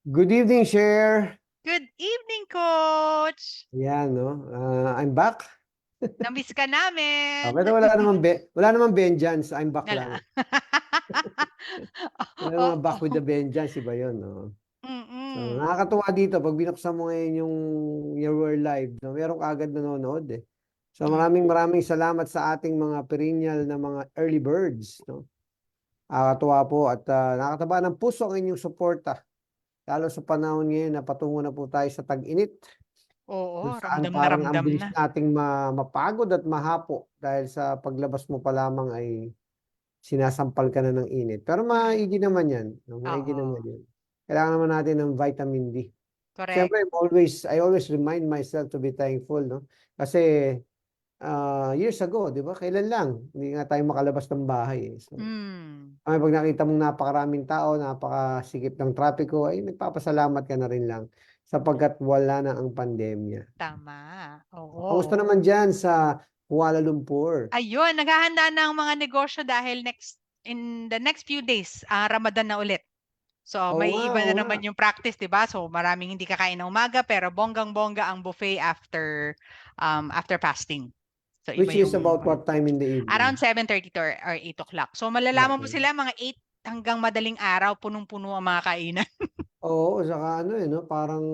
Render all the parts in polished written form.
Good evening, Cher. Good evening, Coach! Yan, no? I'm back. Namiss ka namin. Pero wala namang vengeance. I'm back lang. Wala namang back with the Oo. vengeance, iba yun, no? So, Mm-mm. nakakatuwa dito pag binuksan mo ngayon yung Your World Live, no? Meron kaagad nanonood eh. So, Mm. maraming salamat sa ating mga perennial na mga early birds, no? Nakakatuwa po at nakakataba ng puso ang inyong suporta. Lalo sa panahon ngayon na patungo na po tayo sa tag-init. Oo, Kung saan ramdam na parang ang ramdam bilis na. nating mapagod at mahapo dahil sa paglabas mo pa lamang ay sinasampal ka na ng init. Pero maigi naman yan. No? Maigi naman Oo, yan. Kailangan naman natin ng vitamin D. correct. Siyempre, I always remind myself to be thankful, no? Kasi years ago, di ba? Kailan lang? Hindi nga tayo makalabas ng bahay. So, Mm, pag nakita mong napakaraming tao, napakasikip ng trapiko, ay nagpapasalamat ka na rin lang sapagkat wala na ang pandemya. tama. Kamusta Oo. naman dyan sa Kuala Lumpur? Ayun, naghahanda na ang mga negosyo dahil in the next few days, Ramadan na ulit. So, Oo may nga, iba oo na nga. naman yung practice, 'di ba? So, maraming hindi kakain ng umaga pero bonggang-bongga ang buffet after fasting. So, iba Which is yung about what time in the around evening? 7:30 or 8 o'clock. So, malalaman mo Okay. sila mga 8 hanggang madaling araw, punong-puno ang mga kainan. Oo, saka ano eh, no? Parang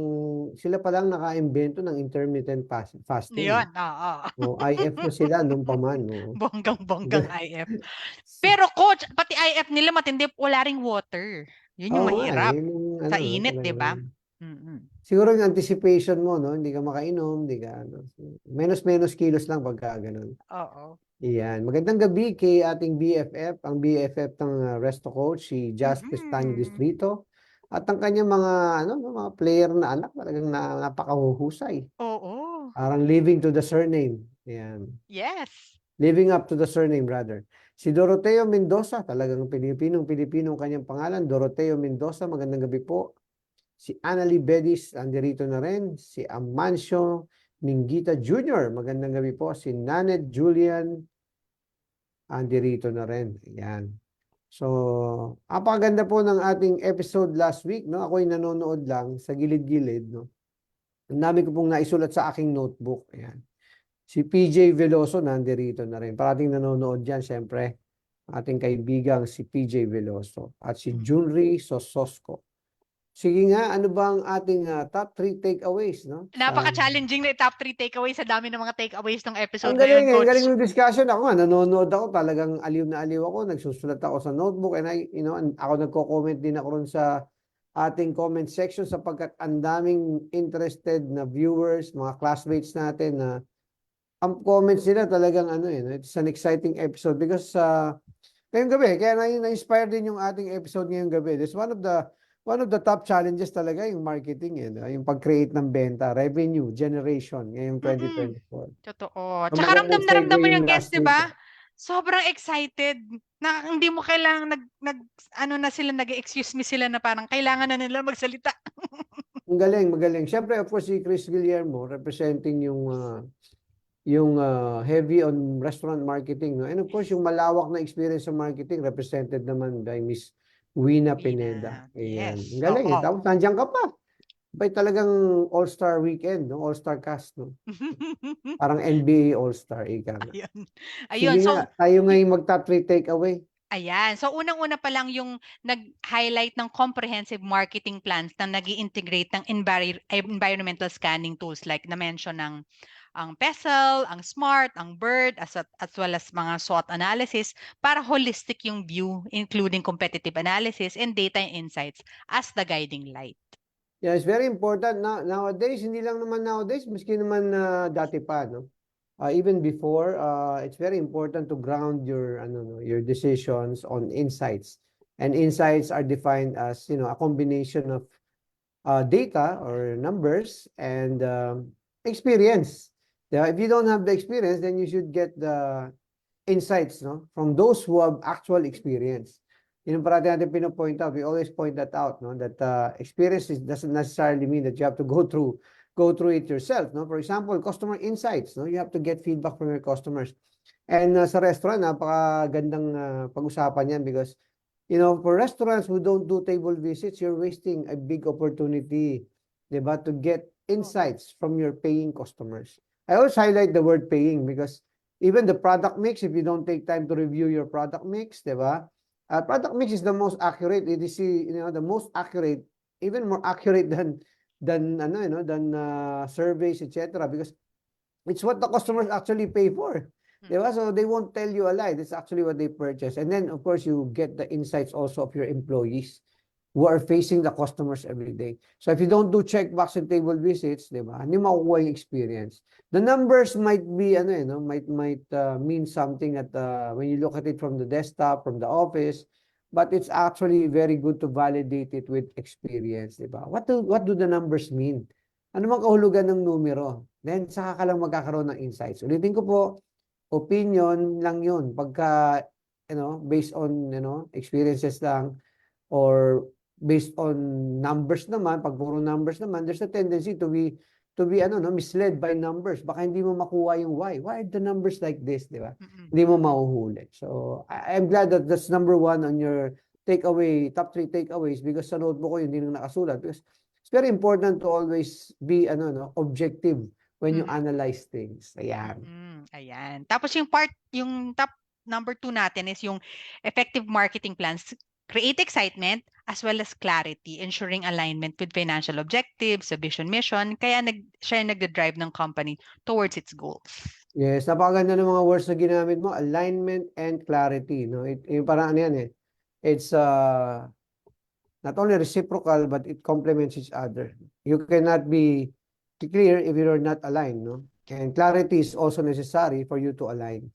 sila pa lang naka-invento ng intermittent fasting eh. Yun, oo. O, IF na sila nung pa man. No? Bonggang-bonggang IF. Pero coach, pati IF nila matindi, wala ring water. Yun yung Oo nga eh, mahirap. yun yung ano, Sa no? init, 'di ba? Talagang. Mm-mm. Siguro yung anticipation mo, no? Hindi ka makainom, hindi ka ano. Menos kilos lang pagka ganun. Oo. Iyan. Magandang gabi kay ating BFF, ang BFF ng Resto Coach, si Jazz Pestaño Mm-mm. Distrito. At ang kanyang mga, ano, mga player na anak, talagang napakahuhusay. Oo. Parang living to the surname. Ayan. Yes. Living up to the surname, rather. Si Doroteo Mendoza, talagang Pilipinong kanyang pangalan. Doroteo Mendoza, magandang gabi po. Si Annalie Bedis, andirito na rin. Si Amancio Mingita Jr., magandang gabi po. Si Nanet Julian, andirito na rin. Ayan. So, apakaganda po ng ating episode last week, no? Ako'y nanonood lang sa gilid-gilid, no? Ang dami ko pong naisulat sa aking notebook. Ayan. Si PJ Veloso nandirito na rin. Parating nanonood diyan, syempre. Ating kaibigang si PJ Veloso at si Mm. Junri Sososco. Sige nga, ano ba ang ating top 3 takeaways, no? Napaka-challenging na top 3 takeaways sa dami ng mga takeaways ng Ang episode na galing, yun, eh, ang galing coach. ng discussion. Ako nga, nanonood ako, talagang aliw na aliw ako, nagsusulat ako sa notebook, and ako nagko-comment din ako ron sa ating comment section sapagkat ang daming interested na viewers, mga classmates natin na ang comments nila talagang ano eh, no? It's an exciting episode because ngayong gabi, kaya na-inspire din yung ating episode ngayong gabi. This one of the top challenges talaga yung marketing, eh, no? Yung pag-create ng benta, revenue generation ngayong Mm-mm. 2024. Totoo. So Tsaka ramdam magandang na ramdam segue mo yung yung guest, last 'di week. ba? Sobrang excited na hindi mo kailangan ano na sila nag-excuse me sila na parang kailangan na nila magsalita. Ang galing, magaling. Siyempre, of course, si Chris Guillermo representing yung heavy on restaurant marketing, no? And of course, yung malawak na experience sa marketing represented naman by Miss Wina Pineda. Wina. Ayan. Ang Yes. galing eh. Oo. Tapos nandiyan ka pa. Bay talagang all-star weekend, no? All-star cast, no? Parang NBA all-star, ika nga. Ayun. Ayun. Sige nga, tayo ngayon mag-top 3 takeaway. Ayan. So, unang-una pa lang yung nag-highlight ng comprehensive marketing plans na nag integrate ng environmental scanning tools like na-mention ng ang PESEL, ang SMART, ang BIRD, as well as mga SWOT analysis para holistic yung view, including competitive analysis and data insights as the guiding light. Yeah, it's very important na nowadays, hindi lang naman nowadays, maski naman dati pa, no? Even before, it's very important to ground your your decisions on insights. And insights are defined as, a combination of data or numbers and experience. Yeah, if you don't have the experience, then you should get the insights, no, from those who have actual experience. Yun ang parati natin pinopoint out. We always point that out, no, that experience doesn't necessarily mean that you have to go through it yourself, no. For example, customer insights, no, you have to get feedback from your customers. And sa restaurant, napakagandang pag-usapan yan because You know, for restaurants who don't do table visits, you're wasting a big opportunity, 'di ba, to get insights from your paying customers. I always highlight the word paying because even the product mix, if you don't take time to review your product mix, 'di ba? Product mix is the most accurate. It is, the most accurate, even more accurate than than surveys, etc. Because it's what the customers actually pay for. Diba? So they won't tell you a lie. That's actually what they purchase. And then, of course, you get the insights also of your employees who are facing the customers every day. So if you don't do checkbox and table visits, diba, hindi makukuha yung experience. The numbers might be, might mean something at when you look at it from the desktop, from the office, but it's actually very good to validate it with experience, diba? What do the numbers mean? Ano mang kahulugan ng numero? Then, saka ka lang magkakaroon ng insights. Ulitin ko po, opinion lang yun. Pagka, based on, experiences lang, or based on numbers naman, pag puro numbers naman, there's a tendency to be, misled by numbers. Baka hindi mo makuha yung why. Why are the numbers like this, di ba? Hindi mo mahuhuli. So, I'm glad that that's number one on your top 3 takeaways, because sa notebook ko yun, hindi nang nakasulat. Because it's very important to always be, objective when you analyze things. Ayan. Ayan. Tapos yung top number 2 natin is yung effective marketing plans. Create excitement as well as clarity, ensuring alignment with financial objectives, the vision, mission. Kaya siya yung nagde-drive ng company towards its goals. Yes, napakaganda ng mga words na ginamit mo, alignment and clarity, no? Yung parang ano yan eh. It's not only reciprocal, but it complements each other. You cannot be clear if you're not aligned, no? And clarity is also necessary for you to align.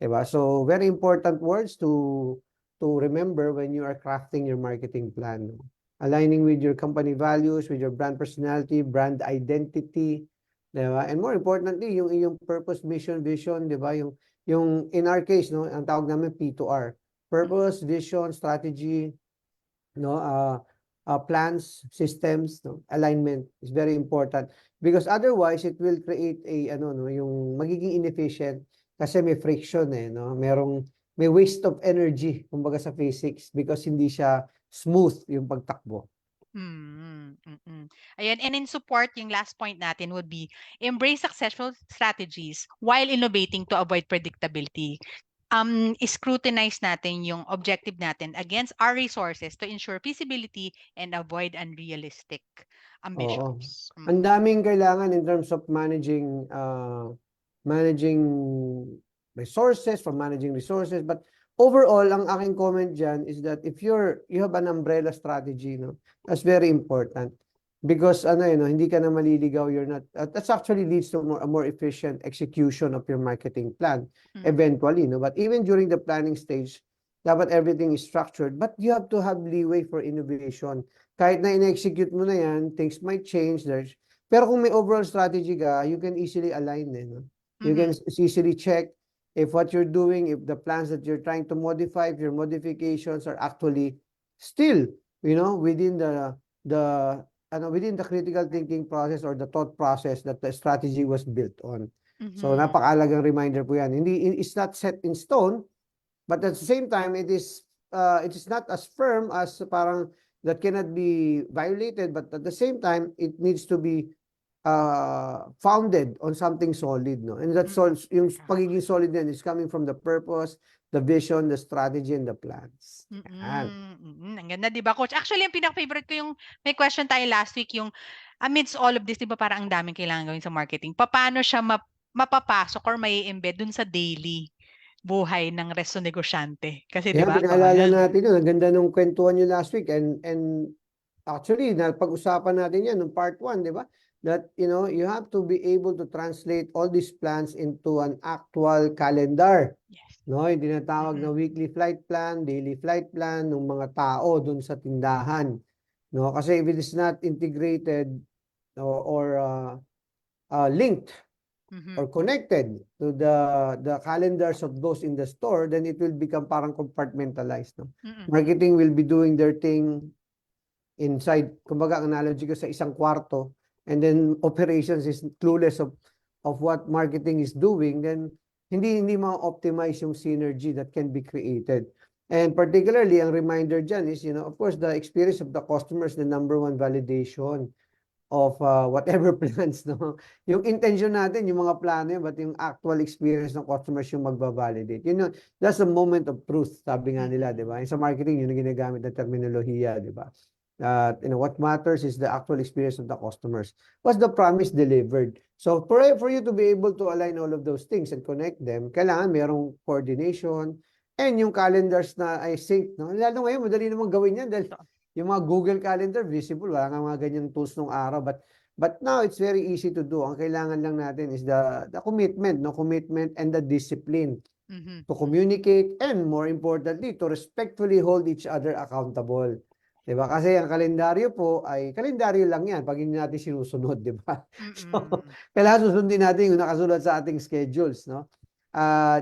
Diba? So, very important words to remember when you are crafting your marketing plan. No? Aligning with your company values, with your brand personality, brand identity, diba? And more importantly, yung purpose, mission, vision, diba? Yung in our case, no, ang tawag namin P2R. Purpose, vision, strategy, no, plans, systems, no, alignment is very important, because otherwise it will create yung magiging inefficient kasi may friction no, may waste of energy kumbaga sa physics, because hindi siya smooth yung pagtakbo. Ayan, and in support, yung last point natin would be embrace successful strategies while innovating to avoid predictability. Scrutinize natin yung objective natin against our resources to ensure feasibility and avoid unrealistic ambitions. Ang daming kailangan in terms of managing resources, but overall, ang aking comment dyan is that if you have an umbrella strategy, no, that's very important. Because hindi ka na maliligaw, that actually leads to a more efficient execution of your marketing plan eventually, no? But even during the planning stage, dapat everything is structured, but you have to have leeway for innovation. Kahit na in-execute mo na yan, things might change. Pero kung may overall strategy ka, you can easily align no? You can easily check if what you're doing, if the plans that you're trying to modify, if your modifications are actually still, within within the critical thinking process or the thought process that the strategy was built on. So napakalagang reminder po yan. It's not set in stone, but at the same time, it is not as firm as parang that cannot be violated, but at the same time, it needs to be founded on something solid, no? And that's yung pagiging solid din is coming from the purpose, the vision, the strategy, and the plans. Ang ganda, di ba, Coach? Actually, yung pinaka-favorite ko yung may question tayo last week, yung amidst all of this, di ba parang ang daming kailangan gawin sa marketing. Paano siya mapapasok or may embed dun sa daily buhay ng resto negosyante? Kasi di ba? Pinaalala natin yun. Ang ganda nung kwentuhan nyo last week. And actually, pag-usapan natin yan nung part 1, di ba? That, you have to be able to translate all these plans into an actual calendar. Yes. No, yung tinatawag na weekly flight plan, daily flight plan ng mga tao dun sa tindahan. No, kasi if it is not integrated or linked or connected to the calendars of those in the store, then it will become parang compartmentalized. No? Marketing will be doing their thing inside, kumbaga ang analogy ko sa isang kwarto, and then operations is clueless of what marketing is doing, then hindi ma-optimize yung synergy that can be created. And particularly, ang reminder dyan is, of course, the experience of the customer is the number one validation of whatever plans, no? Yung intention natin, yung mga plano yun, but yung actual experience ng customers yung magbabalidate. That's a moment of truth, sabi nga nila, di ba? Sa marketing, yun ang ginagamit na terminolohiya, di ba? What matters is the actual experience of the customers. What's the promise delivered? So for you to be able to align all of those things and connect them, kailangan merong coordination and yung calendars na ay sync, no? Lalo ngayon, madali namang gawin yan dahil yung mga Google Calendar visible, wala nga mga ganyang tools nung araw, but now it's very easy to do. Ang kailangan lang natin is the commitment, no? Commitment and the discipline to communicate and more importantly, to respectfully hold each other accountable. Diba? Kasi ang kalendaryo po ay kalendaryo lang yan pag hindi natin sinusunod, diba? So, kailangan susundin natin yung nakasulat sa ating schedules, no?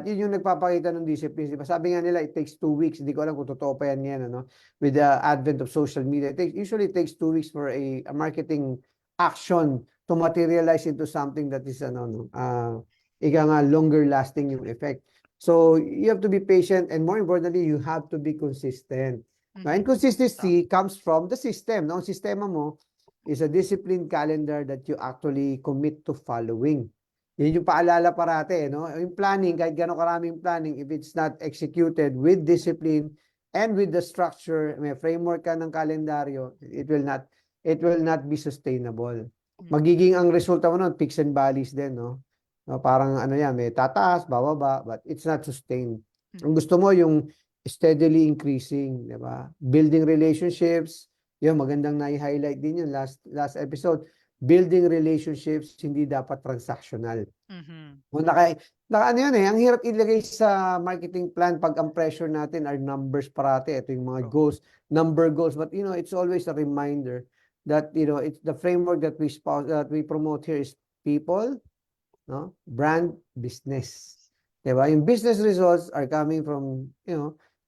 Yun yung nagpapakita ng discipline. Diba? Sabi nga nila, it takes 2 weeks. Hindi ko alam kung totoo pa yan ngayon, ano? With the advent of social media. Usually it takes 2 weeks for a marketing action to materialize into something that is, ika nga, longer lasting yung effect. So, you have to be patient and more importantly, you have to be consistent. And consistency comes from the system. No? Ang sistema mo is a disciplined calendar that you actually commit to following. Yun yung paalala parate, no? Yung planning, kahit gano'ng karaming planning, if it's not executed with discipline and with the structure, may framework ka ng kalendaryo, it will not be sustainable. Magiging ang resulta mo nun, peaks and valleys din, no? Parang yan, may tataas, bababa, but it's not sustained. Ang gusto mo yung steadily increasing, di ba? Building relationships, yun, magandang na-highlight din yun last episode. Building relationships, hindi dapat transactional. Kung ano yun ang hirap ilagay sa marketing plan pag ang pressure natin are numbers parate. Ito yung mga goals, number goals. But, it's always a reminder that, it's the framework that we promote here is people, no? Brand, business. Diba? Yung business results are coming from,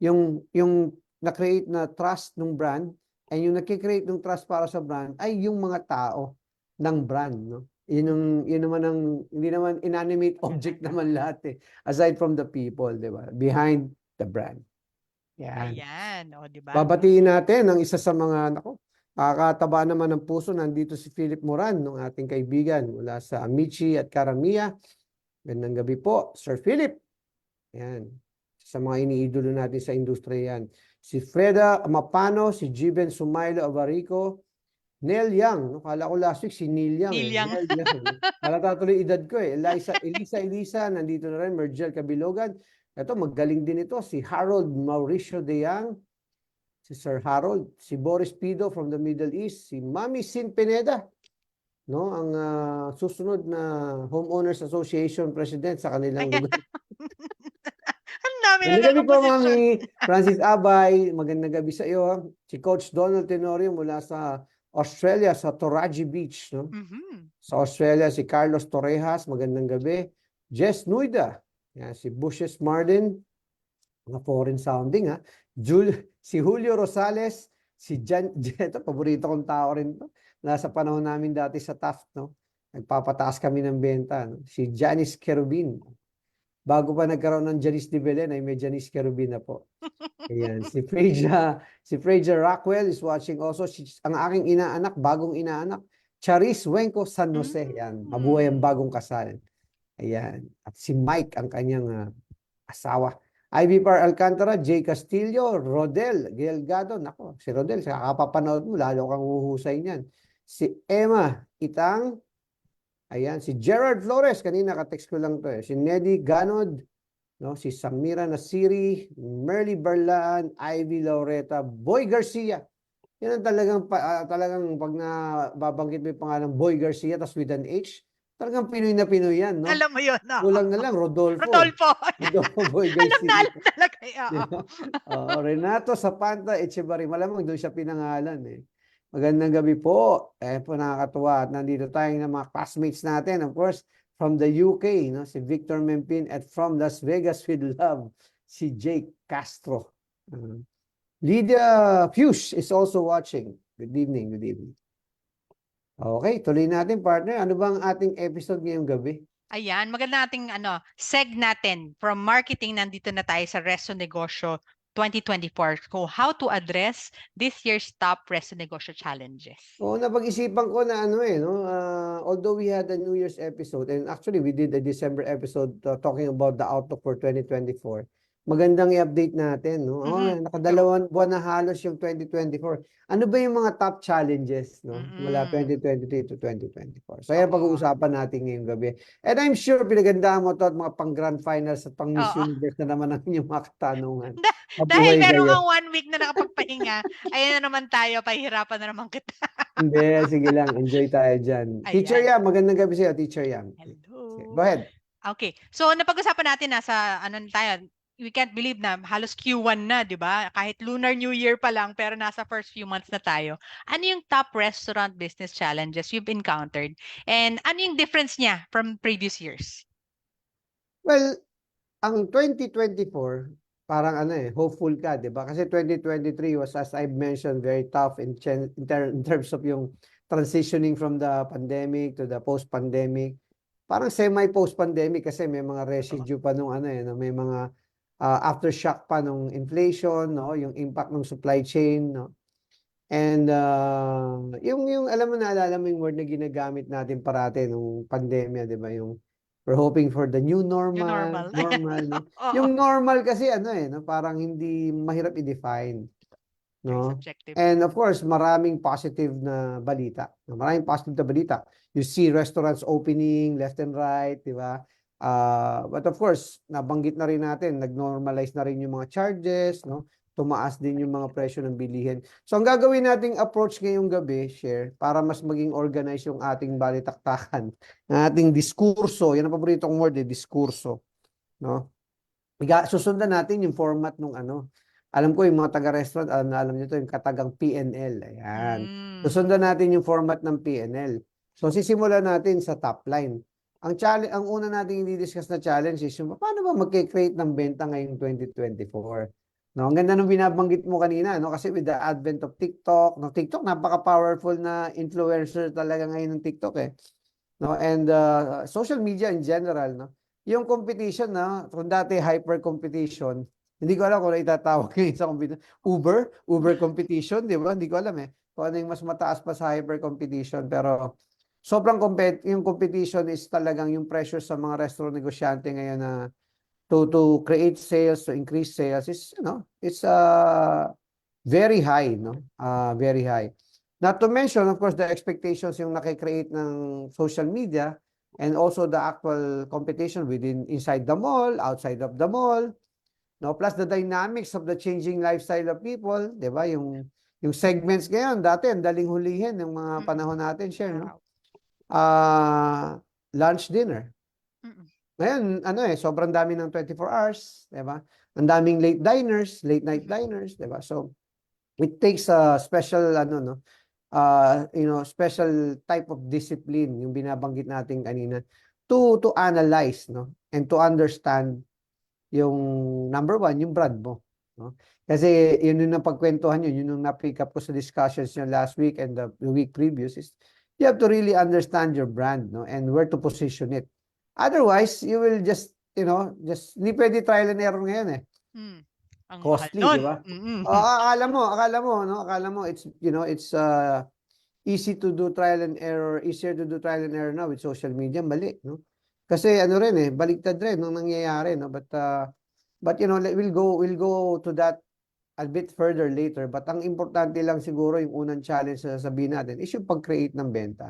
yung na-create na trust ng brand and yung nakikreate ng trust para sa brand ay yung mga tao ng brand, no? Yun naman hindi naman inanimate object naman lahat aside from the people, di ba? Behind the brand. Yan. Ayan, o, di ba? Babatiin natin ang isa sa mga, kakataba naman ng puso, nandito si Philip Moran, ng ating kaibigan mula sa Amici at Karamia. Gandang gabi po, Sir Philip. Yan. Sa mga iniidolo natin sa industriya yan. Si Freda Mapano, si Jiben Sumaylo Avarico, Neil Yang. Kala ko last week si Neil Yang. Neil Yang. Neil Yang. Kala tuloy edad ko Elisa, nandito na rin. Mergel Kabilogan. Ito, magaling din ito. Si Harold Mauricio De Yang. Si Sir Harold. Si Boris Pido from the Middle East. Si Mami Sin Pineda. No, ang susunod na Homeowners Association President sa kanilang lugar. Magandang gabi po, Mami. Francis Abay, magandang gabi sa iyo. Si Coach Donald Tenorio mula sa Australia, sa Toraji Beach. No? Sa Australia, si Carlos Torrejas, magandang gabi. Jess Nuida, si Bushes Martin, mga foreign sounding. Si Julio Rosales, si ito, paborito kong tao rin to. Nasa panahon namin dati sa Taft, no? Nagpapataas kami ng benta. No? Si Janice Kerubin. Bago pa nagkaroon ng Janice de Belen, ay may Janice Kerubin na po. Ayan. Si Freja Rockwell is watching also. Ang aking inaanak, bagong inaanak, Charis Wenco San Jose. Ayan. Mabuhay ang bagong kasal. Ayan. At si Mike, ang kanyang asawa. Ivy Par Alcantara, Jay Castillo, Rodel Gelgado. Nako, si Rodel, sa kakapapanood mo, lalo kang huhusay niyan. Si Emma Itang. Ayan, si Gerard Flores, kanina ka-text ko lang to Si Neddy Ganod, no? Si Samira Nasiri, Merly Barlaan, Ivy Laureta, Boy Garcia. Yan ang talagang pag nababanggit mo yung pangalan Boy Garcia, tas with an H, talagang Pinoy na Pinoy yan, no? Alam mo yun, no? Kulang na lang, Rodolfo. Rodolfo Boy Garcia. alam talaga. Renato Zapanta Echevarri, malamang doon siya pinangalan Magandang gabi po. Po nakakatuwa. At nandito tayong mga classmates natin. Of course, from the UK, no? Si Victor Mempin at from Las Vegas with love, si Jake Castro. Lydia Fuchs is also watching. Good evening, good evening. Okay, tuloy natin, partner. Ano bang ating episode ngayong gabi? Ayan, maganda nating seg natin from marketing, nandito na tayo sa Reso Negosyo 2024. So how to address this year's top Resto Negosyo challenges? Oo, napag-isipan ko na ano no, although we had a New Year's episode and actually we did a December episode talking about the outlook for 2024. Magandang i-update natin, no? Oh, Mhm. nakadalawang buwan na halos yung 2024. Ano ba yung mga top challenges, no? Mula Mm-mm. 2023 to 2024. So, yan Oo. pag-uusapan natin ngayong gabi. And I'm sure pinagandaan mo to at mga pang grand finals at pang Miss Oo. Universe na naman ang inyong mga katanungan. Dahil Mabuhay meron kayo. kang 1 week na nakapagpahinga, ayan na naman tayo, pahihirapan na naman kita. Hindi, sige lang. Enjoy tayo dyan. Teacher Ayan. Yam, magandang gabi sa'yo, Teacher Yam. Hello. Go ahead. Okay. So, napag-usapan natin nasa, ano na tayo, we can't believe na halos Q1 na, di ba? Kahit Lunar New Year pa lang, pero nasa first few months na tayo. Ano yung top restaurant business challenges you've encountered? And ano yung difference niya from previous years? Well, ang 2024, parang hopeful ka, di ba? Kasi 2023 was, as I've mentioned, very tough in terms of yung transitioning from the pandemic to the post-pandemic. Parang semi-post-pandemic kasi may mga residue pa nung no? May mga aftershock pa nung inflation, no? Yung impact ng supply chain, no? And yung alam mo, naalala mo yung word na ginagamit natin parati nung pandemya, di ba? Yung we're hoping for the new New normal, normal. Ayan. no? Oo. Yung normal kasi no? Parang hindi mahirap i-define, Very no? subjective. And of course, maraming positive na balita. Maraming positive na balita. You see restaurants opening left and right, di ba? But of course, nabanggit na rin natin, nag-normalize na rin yung mga charges, no? Tumaas din yung mga presyo ng bilihin. So, ang gagawin nating approach ngayong gabi, share, para mas maging organized yung ating balitaktakan, ng ating diskurso, yan ang paborito kong word, diskurso, no? Susundan natin yung format nung alam ko yung mga taga-restaurant, alam nyo to, yung katagang PNL. Ayan. Susundan natin yung format ng PNL. So, sisimulan natin sa top line. Ang una nating i-discuss na challenge is yung paano ba mag-create ng benta ngayong 2024? No, ang ganda nung binabanggit mo kanina, no? Kasi with the advent of TikTok, no, TikTok napaka-powerful na influencer talaga ngayon ng TikTok no? And social media in general, no? Yung competition na kung dati hyper competition, hindi ko alam kung itatawag yung sa competition. Uber competition, di ba? Hindi ko alam kung ano yung mas mataas pa sa hyper competition, pero sobrang yung competition is talagang yung pressure sa mga restaurant negosyante ngayon na to create sales, to increase sales is, it's very high, no? Very high. Not to mention, of course, the expectations yung nakikreate ng social media and also the actual competition inside the mall, outside of the mall, no? Plus the dynamics of the changing lifestyle of people, di ba? Yung segments ngayon, dati ang daling hulihin ng mga panahon natin, share, no? Lunch, dinner. Ngayon, sobrang dami ng 24 hours, di ba? Ang daming late diners, late night diners, di ba? So, it takes a special, special type of discipline, yung binabanggit natin kanina, to analyze, no? And to understand yung number one, yung brand mo, no? Kasi yun yung napagkwentuhan yun yung na-pick up ko sa discussions yung last week and the week previous is you have to really understand your brand, no? And where to position it. Otherwise, you will just hindi pwede trial and error ngayon Ang costly, mahal di ba? nun. Akala mo it's easy to do trial and error, easier to do trial and error now with social media, mali, no? Kasi rin baliktad rin nung nangyayari, no? But we'll go to that a bit further later. But ang importante lang siguro yung unang challenge na sasabihin natin is yung pag-create ng benta.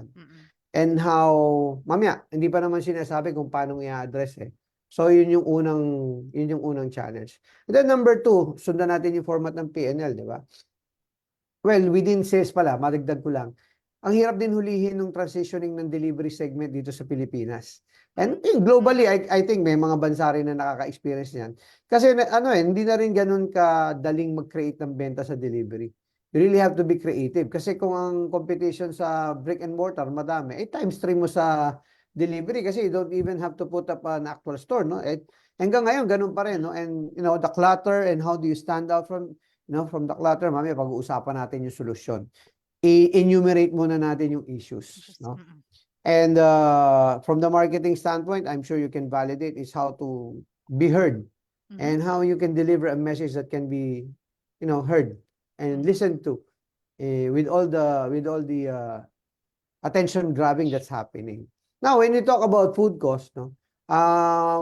And how, mamaya, hindi pa naman sinasabi kung paano i-address So, yun yung unang challenge. And then number 2, sundan natin yung format ng PNL, di ba? Well, within sales pala, madagdag ko lang. Ang hirap din hulihin ng transitioning ng delivery segment dito sa Pilipinas. And globally, I think may mga bansa rin na nakaka-experience niyan. Kasi hindi na rin ganun kadaling mag-create ng benta sa delivery. You really have to be creative. Kasi kung ang competition sa brick and mortar, madami, times 3 mo sa delivery kasi you don't even have to put up an actual store, no? Hanggang ngayon, ganun pa rin, no? And, the clutter and how do you stand out from the clutter, mamaya pag-uusapan natin yung solusyon. I-enumerate muna natin yung issues, no? And from the marketing standpoint, I'm sure you can validate is how to be heard, and how you can deliver a message that can be, heard and listened to with all the attention grabbing that's happening. Now, when you talk about food cost, no,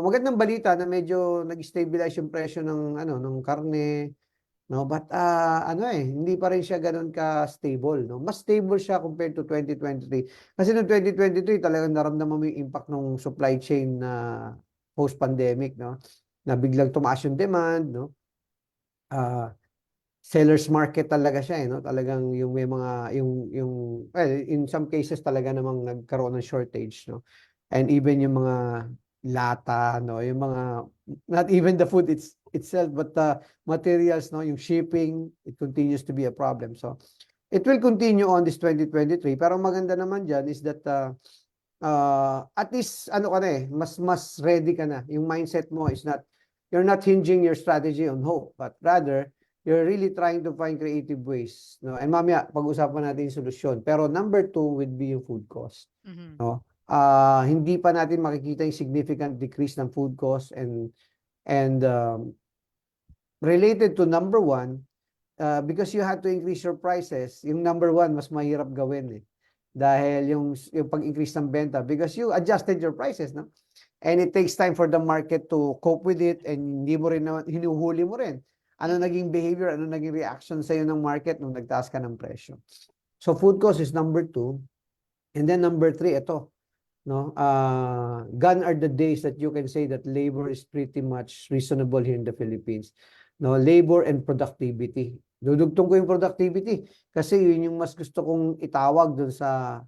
magandang balita na medyo nag-stabilize yung presyo ng karne, no, but hindi pa rin siya ganoon ka-stable, no. Mas stable siya compared to 2023. Kasi noong 2023 talagang naramdaman mo yung impact ng supply chain na post-pandemic, no, na biglang tumaas yung demand, no. Seller's market talaga siya, no? Talagang yung may mga well, in some cases talaga namang nagkaroon ng shortage, no? And even yung mga lata, no, yung mga not even the food itself but the materials, no, yung shipping, it continues to be a problem. So it will continue on this 2023, pero maganda naman diyan is that at least mas ready ka na. Yung mindset mo is you're not hinging your strategy on hope, but rather you're really trying to find creative ways, no? And mamaya pag-usapan natin yung solusyon. Pero number 2 would be yung food cost, no? Hindi pa natin makikita yung significant decrease ng food cost and related to number 1, because you have to increase your prices, yung number 1 mas mahirap gawin dahil yung pag-increase ng benta because you adjusted your prices, no? And it takes time for the market to cope with it and hindi mo rin hinuhuli mo rin. Ano naging behavior, ano naging reaction sa iyo ng market nung nagtaas ka ng presyo. So food cost is number 2. And then number 3, ito, no? Gone are the days that you can say that labor is pretty much reasonable here in the Philippines. No, labor and productivity. Dudugtong ko yung productivity kasi yun yung mas gusto kong itawag dun sa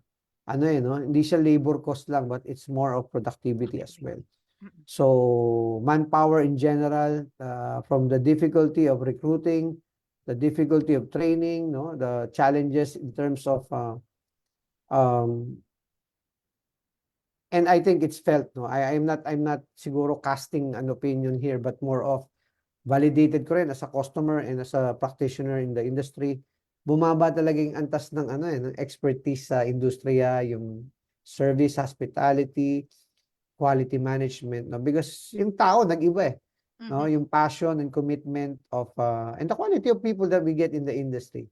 no? Hindi siya labor cost lang but it's more of productivity as well. So manpower in general, from the difficulty of recruiting, the difficulty of training, no, the challenges in terms of and I think it's felt, no. I'm not siguro casting an opinion here but more of validated ko rin as a customer and as a practitioner in the industry. Bumaba talaga yung antas ng ng expertise sa industriya, yung service, hospitality, quality management, no, because yung tao nag-iba no, yung passion and commitment of and the quality of people that we get in the industry,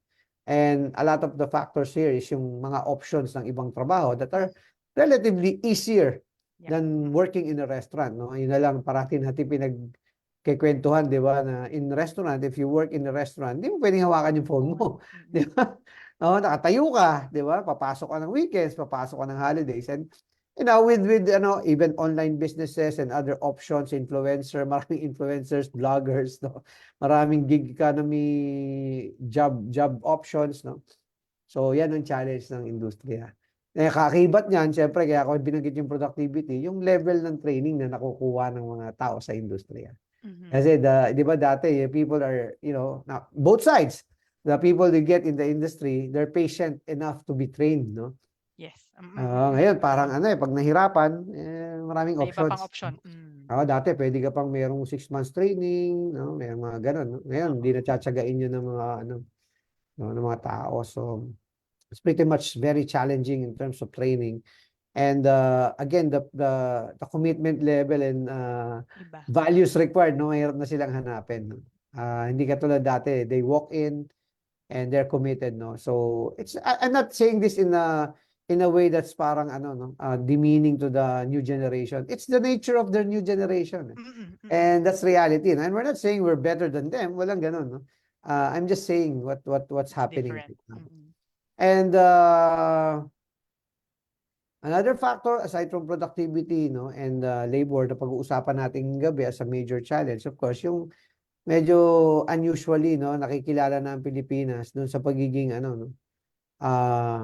and a lot of the factors here is yung mga options ng ibang trabaho that are relatively easier than working in a restaurant, no. Yun na lang parati natin pinagkikwentuhan, di ba, na in restaurant, if you work in a restaurant, di mo pwedeng hawakan yung phone mo, di ba? No, nakatayo ka, di ba? Papasok ka ng weekends, papasok ka ng holidays, and with even online businesses and other options, maraming influencers, bloggers, no, maraming gig economy job options, no. So yan ang challenge ng industriya. Kaakibat niyan, syempre kaya ako binanggit yung productivity, yung level ng training na nakukuha ng mga tao sa industriya. Kasi di ba dati, people are, both sides, the people they get in the industry, they're patient enough to be trained, no. Yes. Ngayon parang pag nahirapan, maraming May iba pang options. option. Dati pwede ka pang merong 6 months training, no? May mga ganun, no? Ngayon hindi na tsatsagain yun ng mga ng mga tao. So it's pretty much very challenging in terms of training. And again, the commitment level and values required, no, mahirap na silang hanapin. No? Hindi katulad dati, they walk in and they're committed, no. So I'm not saying this in a way that's parang demeaning to the new generation. It's the nature of their new generation. And that's reality. No? And we're not saying we're better than them. Walang ganun, no? I'm just saying what's happening. And another factor aside from productivity, no, and labor na pag-uusapan natin gabi as a major challenge, of course, yung medyo unusually, no, nakikilala na ang Pilipinas doon sa pagiging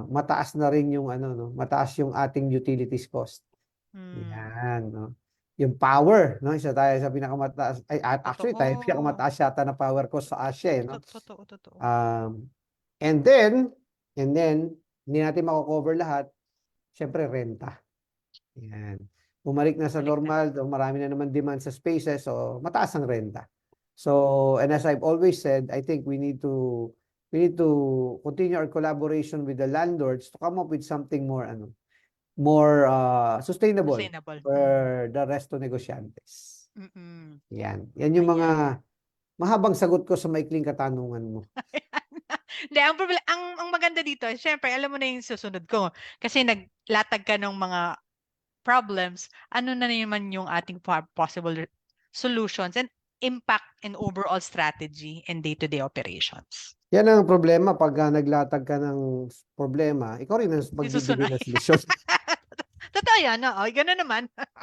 mataas na rin yung mataas yung ating utilities cost. Yan, no. Yung power, no, isa tayo sa pinakamataas, actually tayo pinakamataas yata na power cost sa Asia, no. Totoo. And then hindi natin mako-cover lahat, syempre renta. Yan. Bumalik na sa normal, marami na naman demand sa spaces, so mataas ang renta. So, and as I've always said, I think we need to continue our collaboration with the landlords to come up with something more sustainable for the resto negosyantes. Mm. Yan. Yan yung Ayan. mga mahabang sagot ko sa maikling katanungan mo. Hindi, ang maganda dito, syempre, alam mo na yung susunod ko. Kasi naglatag ka ng mga problems, ano na naman yung ating possible solutions and impact and overall strategy and day-to-day operations. Yan ang problema pag naglatag ka ng problema, ikaw rin ang Yung magbibigay susunod. ng solusyon. Totoo yan, oo. Ganun naman.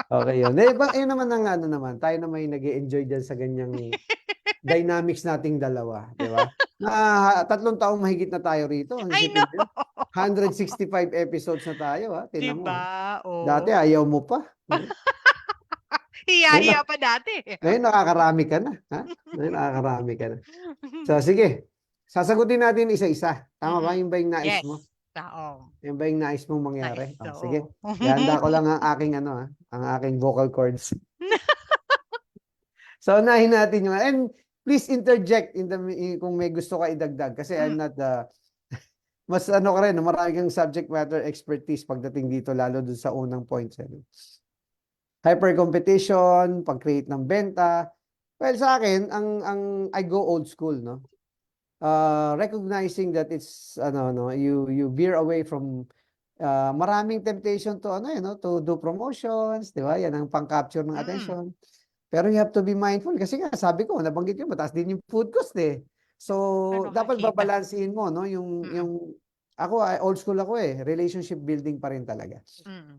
Okay yun. Eh, yun naman ang ano naman, tayo na may nag-enjoy dyan sa ganyang dynamics nating dalawa, di ba? Na 3 taong mahigit na tayo rito. Ang I isipin know. mo, 165 episodes na tayo, ha? Tinan mo, ha? Diba? Dati Oo. ayaw mo pa. Ngayon, Hiya-hiya pa dati. ngayon nakakarami ka na, ha? Ngayon nakakarami ka na. So, sige. Sasagutin natin isa-isa. Tama ba? Yung ba yung nais Yes. mo? Oo. Yung ba yung nais mong Nice. mangyari? Oh, sige. Oo. Ihanda ko lang ang aking ano, ha? Ang aking vocal cords. So, unahin natin yung, and please interject kung may gusto ka idagdag kasi I'm not mas ano ka rin, marami kang subject matter expertise pagdating dito, lalo dun sa unang points. Hyper competition, pag-create ng benta. Well, sa akin, ang I go old school, no? Recognizing that it's ano no, you veer away from maraming temptation to ano no, to do promotions, di ba? Yan ang pang-capture ng attention. Pero you have to be mindful kasi nga sabi ko, nabanggit ko mataas din yung food cost eh. So, Ano dapat kakita? babalansin mo no yung ako old school ako eh, relationship building pa rin talaga.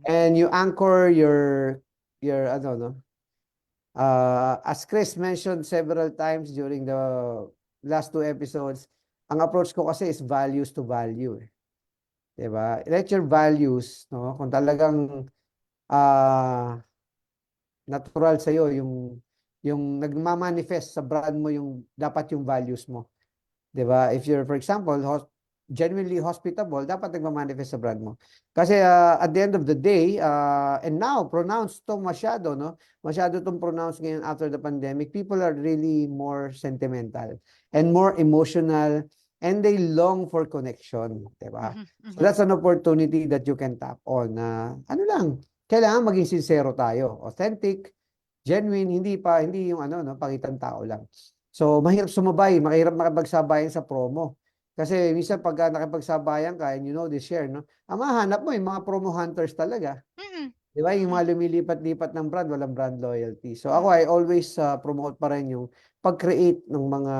And you anchor your ano no. As Chris mentioned several times during the last 2 episodes, ang approach ko kasi is values to value eh. 'Di ba? Let your values no, kung talagang natural sa iyo yung nagma-manifest sa brand mo yung dapat yung values mo. 'Di ba? If you're for example, genuinely hospitable, dapat nagma-manifest sa brand mo. Kasi at the end of the day, and now pronounced to masyado, no? Masyado tong pronounced ngayon after the pandemic. People are really more sentimental and more emotional and they long for connection, 'di ba? So that's an opportunity that you can tap on. Ano lang, kailangan maging sincero tayo, authentic, genuine, hindi yung ano no, pakitan tao lang. So mahirap sumabay, mahirap makipagsabayan sa promo. Kasi minsan pag nakipagsabayan ka and you know this share, no? Ang mahanap mo yung mga promo hunters talaga. Di ba? Yung mga lumilipat-lipat ng brand, walang brand loyalty. So ako, I always promote pa rin yung pag-create ng mga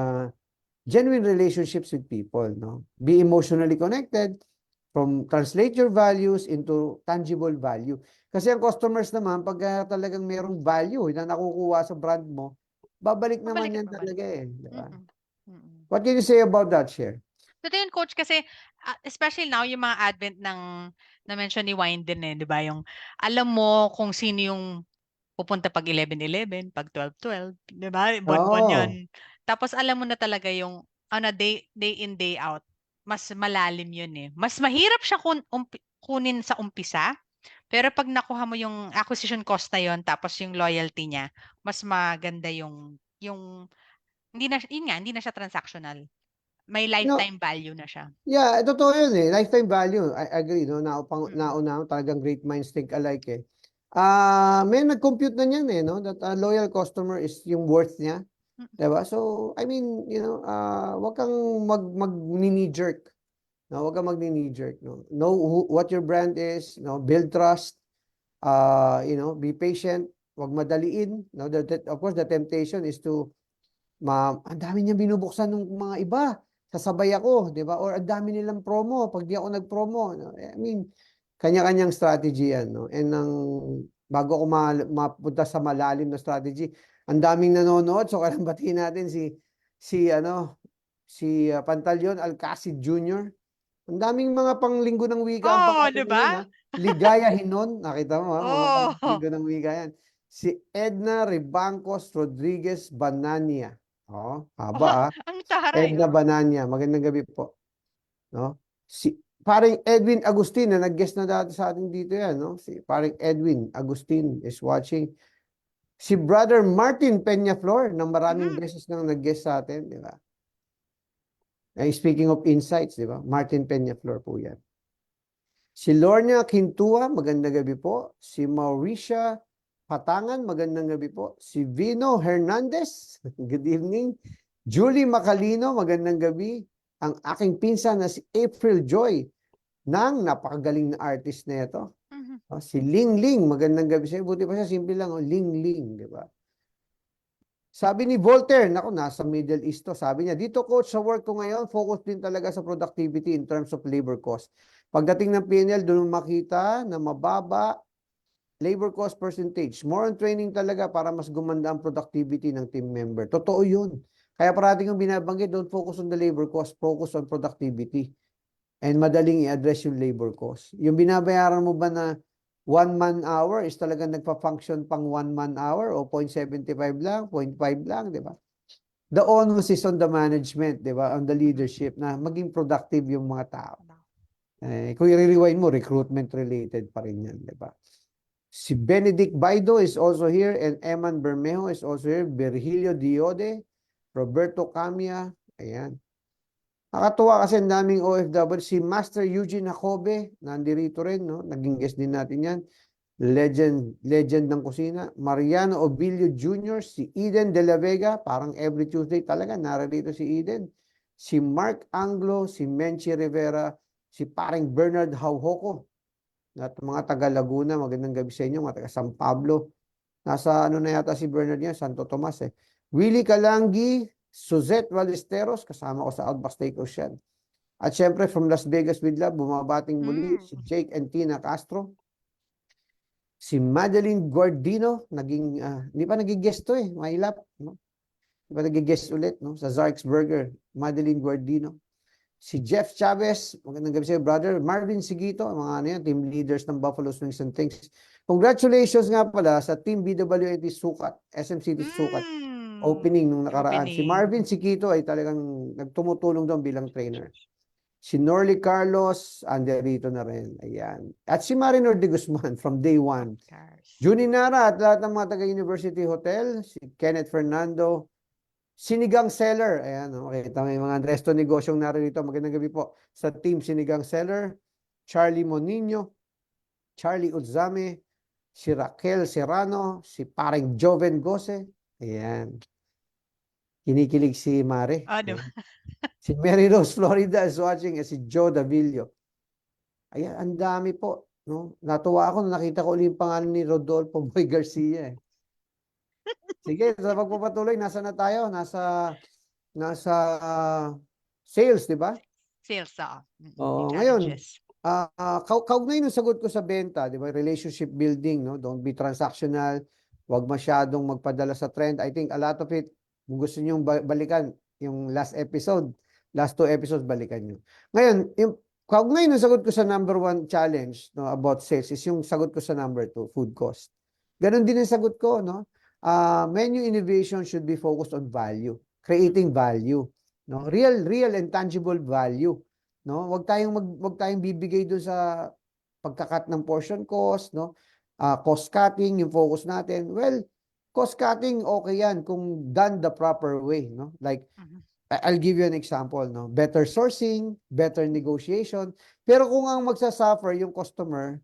genuine relationships with people, no? Be emotionally connected, from translate your values into tangible value. Kasi ang customers naman, pag talagang merong value na nakukuha sa brand mo, babalik naman Babalik at yan babalik. talaga eh. Di ba? What can you say about that, Share? Totoo yun, coach, kasi especially now, yung mga advent ng na-mention ni Wine din eh, di ba? Yung alam mo kung sino yung pupunta pag 11-11, pag 12-12, di ba? Bon-bon yun. Oo. Tapos alam mo na talaga yung ano, day in, day out. Mas malalim yun eh. Mas mahirap siya kunin sa umpisa, pero pag nakuha mo yung acquisition cost na yun, tapos yung loyalty niya, mas maganda yung hindi na, yun nga, hindi na siya transactional. May No, lifetime value na siya. yeah, totoo yun eh. Lifetime value. I agree, no? Mm. Nauna, talagang great minds think alike eh. May nag-compute na niyan eh, no? That a loyal customer is yung worth niya. Diba? So, I mean, you know, wag kang mag-knee jerk. No? Wag kang mag-knee jerk. No? Know what your brand is. No? Build trust. You know, be patient. Wag madaliin. No? Of course, the temptation is to ang dami niya binubuksan ng mga iba. Sasabay ako, di ba? Or ang dami nilang promo pag di ako nag-promo. No? I mean, kanya-kanyang strategy yan. No? And bago ako mapunta sa malalim na strategy, ang daming nanonood. So, kailangan batiin natin si Pantaleon Alcacid Jr. Ang daming mga panglinggo ng wika ang Oh, pangalan di na yan, ba? ha? Ligaya Hinon, nakita mo, ha? Mga Oh. panglinggo ng wika yan. Si Edna Ribancos Rodriguez Banania. Oh, haba, Ang taray, Edna oh. Banania. Magandang gabi po. No? Si paring Edwin Agustin na nag-guest na dati sa atin dito yan, no? Si paring Edwin Agustin is watching. Si brother Martin Peñaflor na maraming beses nang nag-guest sa atin, di ba? Speaking of insights, di ba? Martin Peñaflor po yan. Si Lorna Quintua, magandang gabi po. Si Mauricia Patangan, magandang gabi po. Si Vino Hernandez, good evening. Julie Macalino, magandang gabi. Ang aking pinsan na si April Joy, ng napakagaling na artist na ito. Mhm. Si Ling Ling, magandang gabi sa'yo. Buti pa siya, simple lang, Ling Ling, di ba? Sabi ni Voltaire, naku, nasa Middle East to. Sabi niya, dito coach sa work ko ngayon, focus din talaga sa productivity in terms of labor cost. Pagdating ng PNL, doon makita na mababa labor cost percentage. More on training talaga para mas gumanda ang productivity ng team member. Totoo yun. Kaya parating yung binabanggit, don't focus on the labor cost, focus on productivity. And madaling i-address yung labor cost. Yung binabayaran mo ba na 1 man hour is talagang nagpa-function pang 1 man hour o 0.75 lang, 0.5 lang, di ba? The onus is on the management, di ba? On the leadership na maging productive yung mga tao. Kung i-rewind mo, recruitment related pa rin yan, di ba? Si Benedict Baido is also here and Eman Bermejo is also here. Virgilio Diode, Roberto Camia, ayan. Nakatuwa kasi ang daming OFW. Si Master Eugene Jacobe, nandito rin, no? Naging guest din natin yan. Legend ng kusina. Mariano Obilio Jr., si Eden De La Vega, parang every Tuesday talaga, narito si Eden. Si Mark Anglo, si Menchi Rivera, si paring Bernard Hauhoko. At mga taga Laguna, magandang gabi sa inyo, mga taga San Pablo. Nasa ano na yata si Bernard niya, Santo Tomas eh. Willie Calangi, Suzette Ballesteros, kasama ko sa Outback Steakhouse yan. At syempre from Las Vegas with Love, bumabating muli si Jake and Tina Castro. Si Madeline Guardino, hindi pa naging-guest to eh, mahilap. No? Hindi pa naging-guest ulit no? Sa Zark's Burger, Madeline Guardino. Si Jeff Chavez, magandang gabi sa'yo, brother. Marvin Sigito, mga ano yan, team leaders ng Buffalo Swings and Things. Congratulations nga pala sa Team BWT Sukat, SM City Sukat. Opening nung nakaraan. Si Marvin Sigito ay talagang nagtumutulong doon bilang trainer. Si Norly Carlos, andito na rin. Ayan. At si Marinor de Guzman from day one. Junie Nara at lahat ng mga taga-University Hotel. Si Kenneth Fernando. Sinigang Seller. Ayan, okay. May mga resto negosyong narito. Magandang gabi po sa team Sinigang Seller. Charlie Monino. Charlie Uzame. Si Raquel Serrano. Si paring Joven Gose. Ayan. Kinikilig si Mare. Ano? Si Mary Rose Florida is watching. Si Joe Davillo. Ayan, ang dami po. No? Natuwa ako na nakita ko ulit yung pangalan ni Rodolfo Boy Garcia. Sige, sa pagpapatuloy, nasa na tayo? Nasa sales, di ba? Sales, Ngayon, kaugnay ng sagot ko sa benta, di ba? Relationship building, no? Don't be transactional. Huwag masyadong magpadala sa trend. I think a lot of it, kung gusto nyo balikan, yung last 2 episodes, balikan nyo. Ngayon, yung kaugnay ng sagot ko sa number 1 challenge no, about sales is yung sagot ko sa number 2, food cost. Ganon din ang sagot ko, no? Menu innovation should be focused on value, creating value, no? Real and tangible value, no? Wag tayong bibigay doon sa pagkakat ng portion cost, no? Cost cutting yung focus natin. Well, cost cutting okay yan kung done the proper way, no? Like I'll give you an example, no? Better sourcing, better negotiation. Pero kung ang magsasuffer yung customer,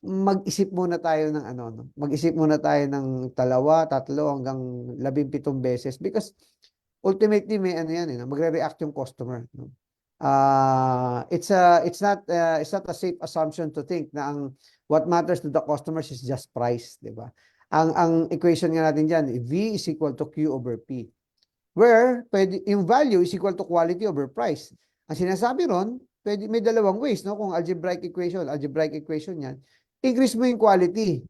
mag-isip muna tayo ng no? Mag-isip muna tayo ng 2, 3 hanggang 17 beses because ultimately may ano yan, no? Magre-react yung customer, no? It's not a safe assumption to think na what matters to the customers is just price, di ba? Ang equation nga natin diyan, V is equal to Q over P. Where yung value is equal to quality over price. Ang sinasabi ron, may dalawang ways, no? Kung algebraic equation yan, increase mo yung quality,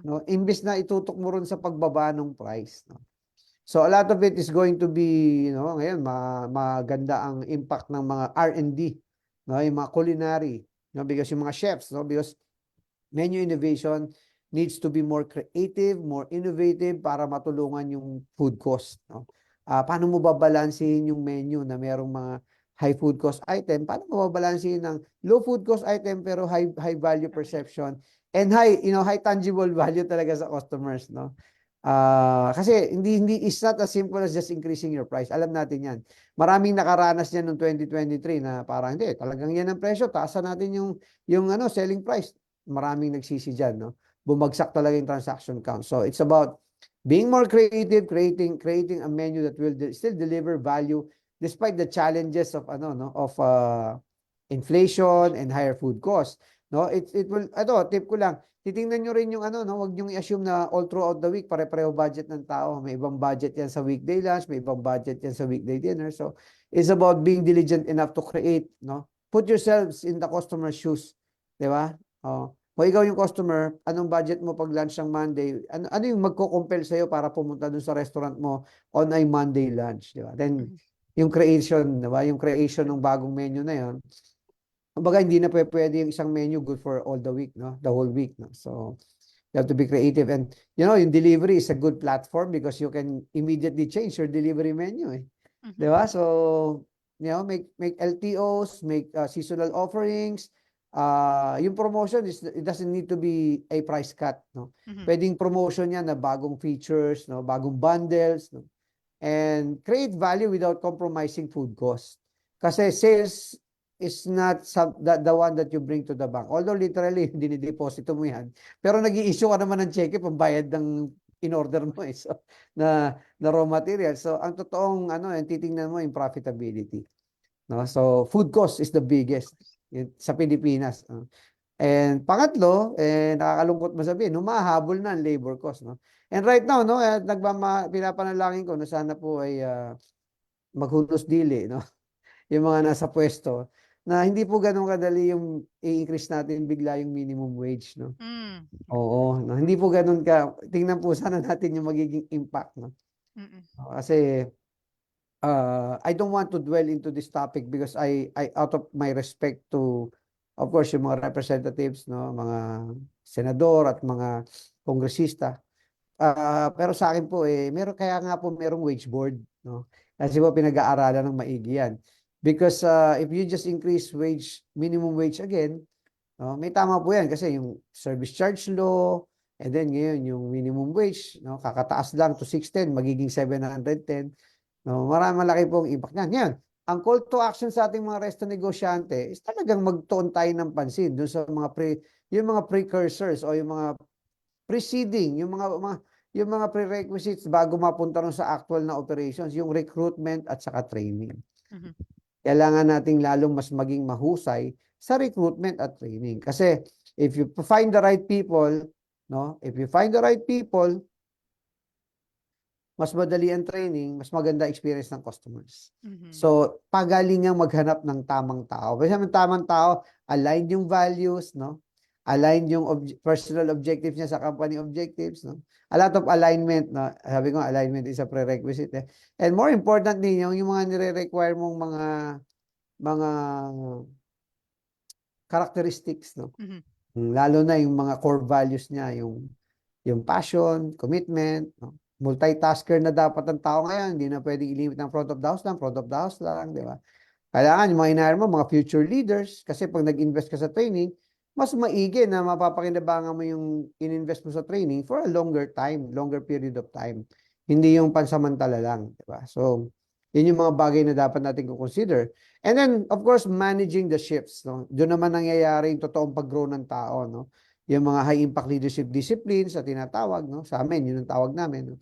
no? Imbes na itutok mo ron sa pagbaba ng price, no? So a lot of it is going to be, ngayon maganda ang impact ng mga R&D, no? Yung mga culinary, no? Because yung mga chefs, no? Because menu innovation needs to be more creative, more innovative para matulungan yung food cost, no? Paano mo babalansin yung menu na merong mga high food cost item? Paano mo babalansin ng low food cost item pero high value perception and high tangible value talaga sa customers, no? Kasi hindi it's not as simple as just increasing your price. Alam natin 'yan. Maraming nakaranas niyan noong 2023 na parang hindi, talagang 'yan ang presyo, taasan natin yung selling price. Maraming nagsisi diyan, no? bumagsak talaga yung transaction count. So it's about being more creative, creating a menu that will still deliver value despite the challenges of inflation and higher food costs. No, it will tip ko lang. Titingnan nyo rin yung wag niyo i-assume na all throughout the week pare-pareho budget ng tao. May ibang budget yan sa weekday lunch, may ibang budget yan sa weekday dinner. So it's about being diligent enough to create, no? Put yourselves in the customer's shoes, 'di ba? Oh. Kung ikaw yung customer, anong budget mo pag lunch ng Monday? Ano yung magko-compel sa'yo para pumunta dun sa restaurant mo on a Monday lunch, di ba? Then, yung creation, di ba? Yung creation ng bagong menu na yon. Kumbaga, hindi na pwede yung isang menu good for all the week, no? The whole week, no? So, you have to be creative. And, yung delivery is a good platform because you can immediately change your delivery menu, eh. Di ba? So, make LTOs, make seasonal offerings. Yung promotion it doesn't need to be a price cut, no? Pwedeng promotion yan na bagong features, no? Bagong bundles, no? And create value without compromising food cost. Kasi sales is not the one that you bring to the bank. Although literally, dinideposito mo yan. Pero nag-i-issue ka naman ng cheque pambayad ng in-order mo, eh. So, na raw material. So, ang totoong, titingnan mo yung profitability. No? So, food cost is the biggest sa Pilipinas. And pangatlo, nakakalungkot masabihin, humahabol na ang labor cost. No? And right now, no, pinapanalangin ko na sana po ay maghunos dili, no? Yung mga nasa pwesto, na hindi po ganun kadali yung i-increase natin bigla yung minimum wage. No? Oo. No? Hindi po ganun ka. Tingnan po sana natin yung magiging impact. No? Kasi, I don't want to dwell into this topic because I out of my respect to, of course, yung mga representatives, no, mga senador at mga kongresista. Pero sa akin po kaya nga po merong wage board, no. Kasi po pinag-aaralan ng maigi yan. Because if you just increase minimum wage again, no, may tama po yan kasi yung service charge law, and then ngayon yung minimum wage, no, kakataas lang to 610, magiging 710. No, malaki pong impact niyan. Ngayon, ang call to action sa ating mga resto negosyante is talagang magtuon tayo ng pansin doon sa yung mga precursors o yung mga preceding, yung mga prerequisites bago mapunta ron sa actual na operations, yung recruitment at saka training. Kailangan nating lalong mas maging mahusay sa recruitment at training. Kasi if you find the right people, no, mas madali ang training, mas maganda experience ng customers. So, pagalingang maghanap ng tamang tao. Kasi ang tamang tao, aligned yung values, no? Aligned yung personal objectives niya sa company objectives, no? A lot of alignment, no? Sabi ko, alignment is a prerequisite. And more importantly, yung mga nire-require mong mga characteristics, no? Lalo na yung mga core values niya, yung passion, commitment, no? Multitasker na dapat ang tao ngayon, hindi na pwedeng ilimit ng front of the house lang, di ba? Kailangan yung mga inahire mo, mga future leaders, kasi pag nag-invest ka sa training, mas maigi na mapapakinabangan mo yung in-invest mo sa training for a longer period of time. Hindi yung pansamantala lang, di ba? So, yun yung mga bagay na dapat natin consider. And then, of course, managing the shifts, no? Doon naman nangyayari yung totoong pag-grow ng tao, no? Yung mga high-impact leadership disciplines na tinatawag, no? Sa amin, yun ang tawag namin, no?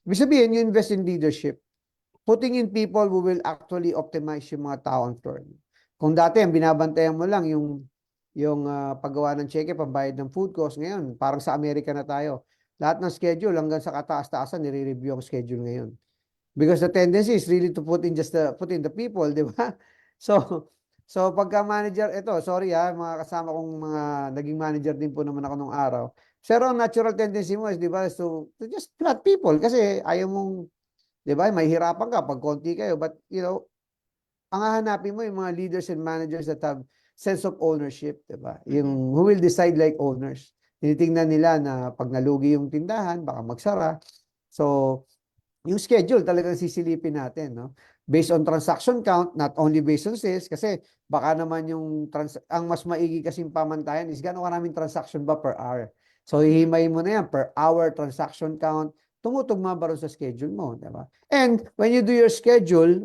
Ibig sabihin, you invest in leadership, putting in people who will actually optimize yung mga tao on floor. Kung dati, ang binabantayan mo lang yung paggawa ng cheque, pambayad ng food cost, ngayon, parang sa Amerika na tayo. Lahat ng schedule, hanggang sa kataas-taasan, nire-review ang schedule ngayon. Because the tendency is really to put in the people, di ba? So pagka manager, sorry mga kasama kong mga naging manager din po naman ako nung araw. Pero ang natural tendency mo is, di ba, to just flat people kasi ayaw mong, di ba, may hirapan ka pag konti kayo. But, ang hahanapin mo yung mga leaders and managers that have sense of ownership, di ba? Yung who will decide like owners. Tinitingnan nila na pag nalugi yung tindahan, baka magsara. So, yung schedule talagang sisilipin natin, no? Based on transaction count, not only based on sales, kasi baka naman ang mas maigi kasing pamantayan is gano'ng karaming transaction ba per hour. So, hihimay mo na yan per hour transaction count, tumutugma ba rin sa schedule mo, di ba? And when you do your schedule,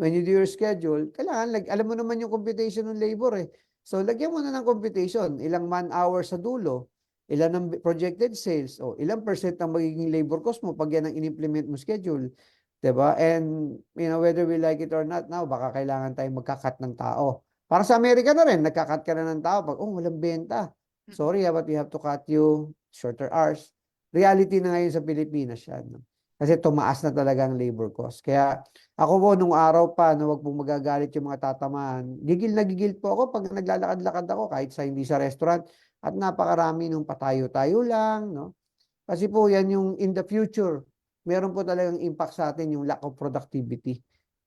kailangan, alam mo naman yung computation ng labor, eh. So, lagyan mo na ng computation, ilang man hour sa dulo, ilan ang projected sales, o ilang percent ang magiging labor cost mo pag yan ang in-implement mo schedule. 'Di ba? And whether we like it or not now, baka kailangan tayong magka-cut ng tao. Para sa Amerika na rin, nagka-cut ka na ng tao pag, walang benta. Sorry, but we have to cut you shorter hours. Reality na ngayon sa Pilipinas yan, no? Kasi tumaas na talaga ang labor cost. Kaya ako po, nung araw pa, no, wag pong magagalit yung mga tatamaan. Gigil na gigil po ako pag naglalakad-lakad ako, kahit sa hindi sa restaurant. At napakarami nung patayo-tayo lang, no? Kasi po, yan yung in the future, meron po talagang impact sa atin yung lack of productivity,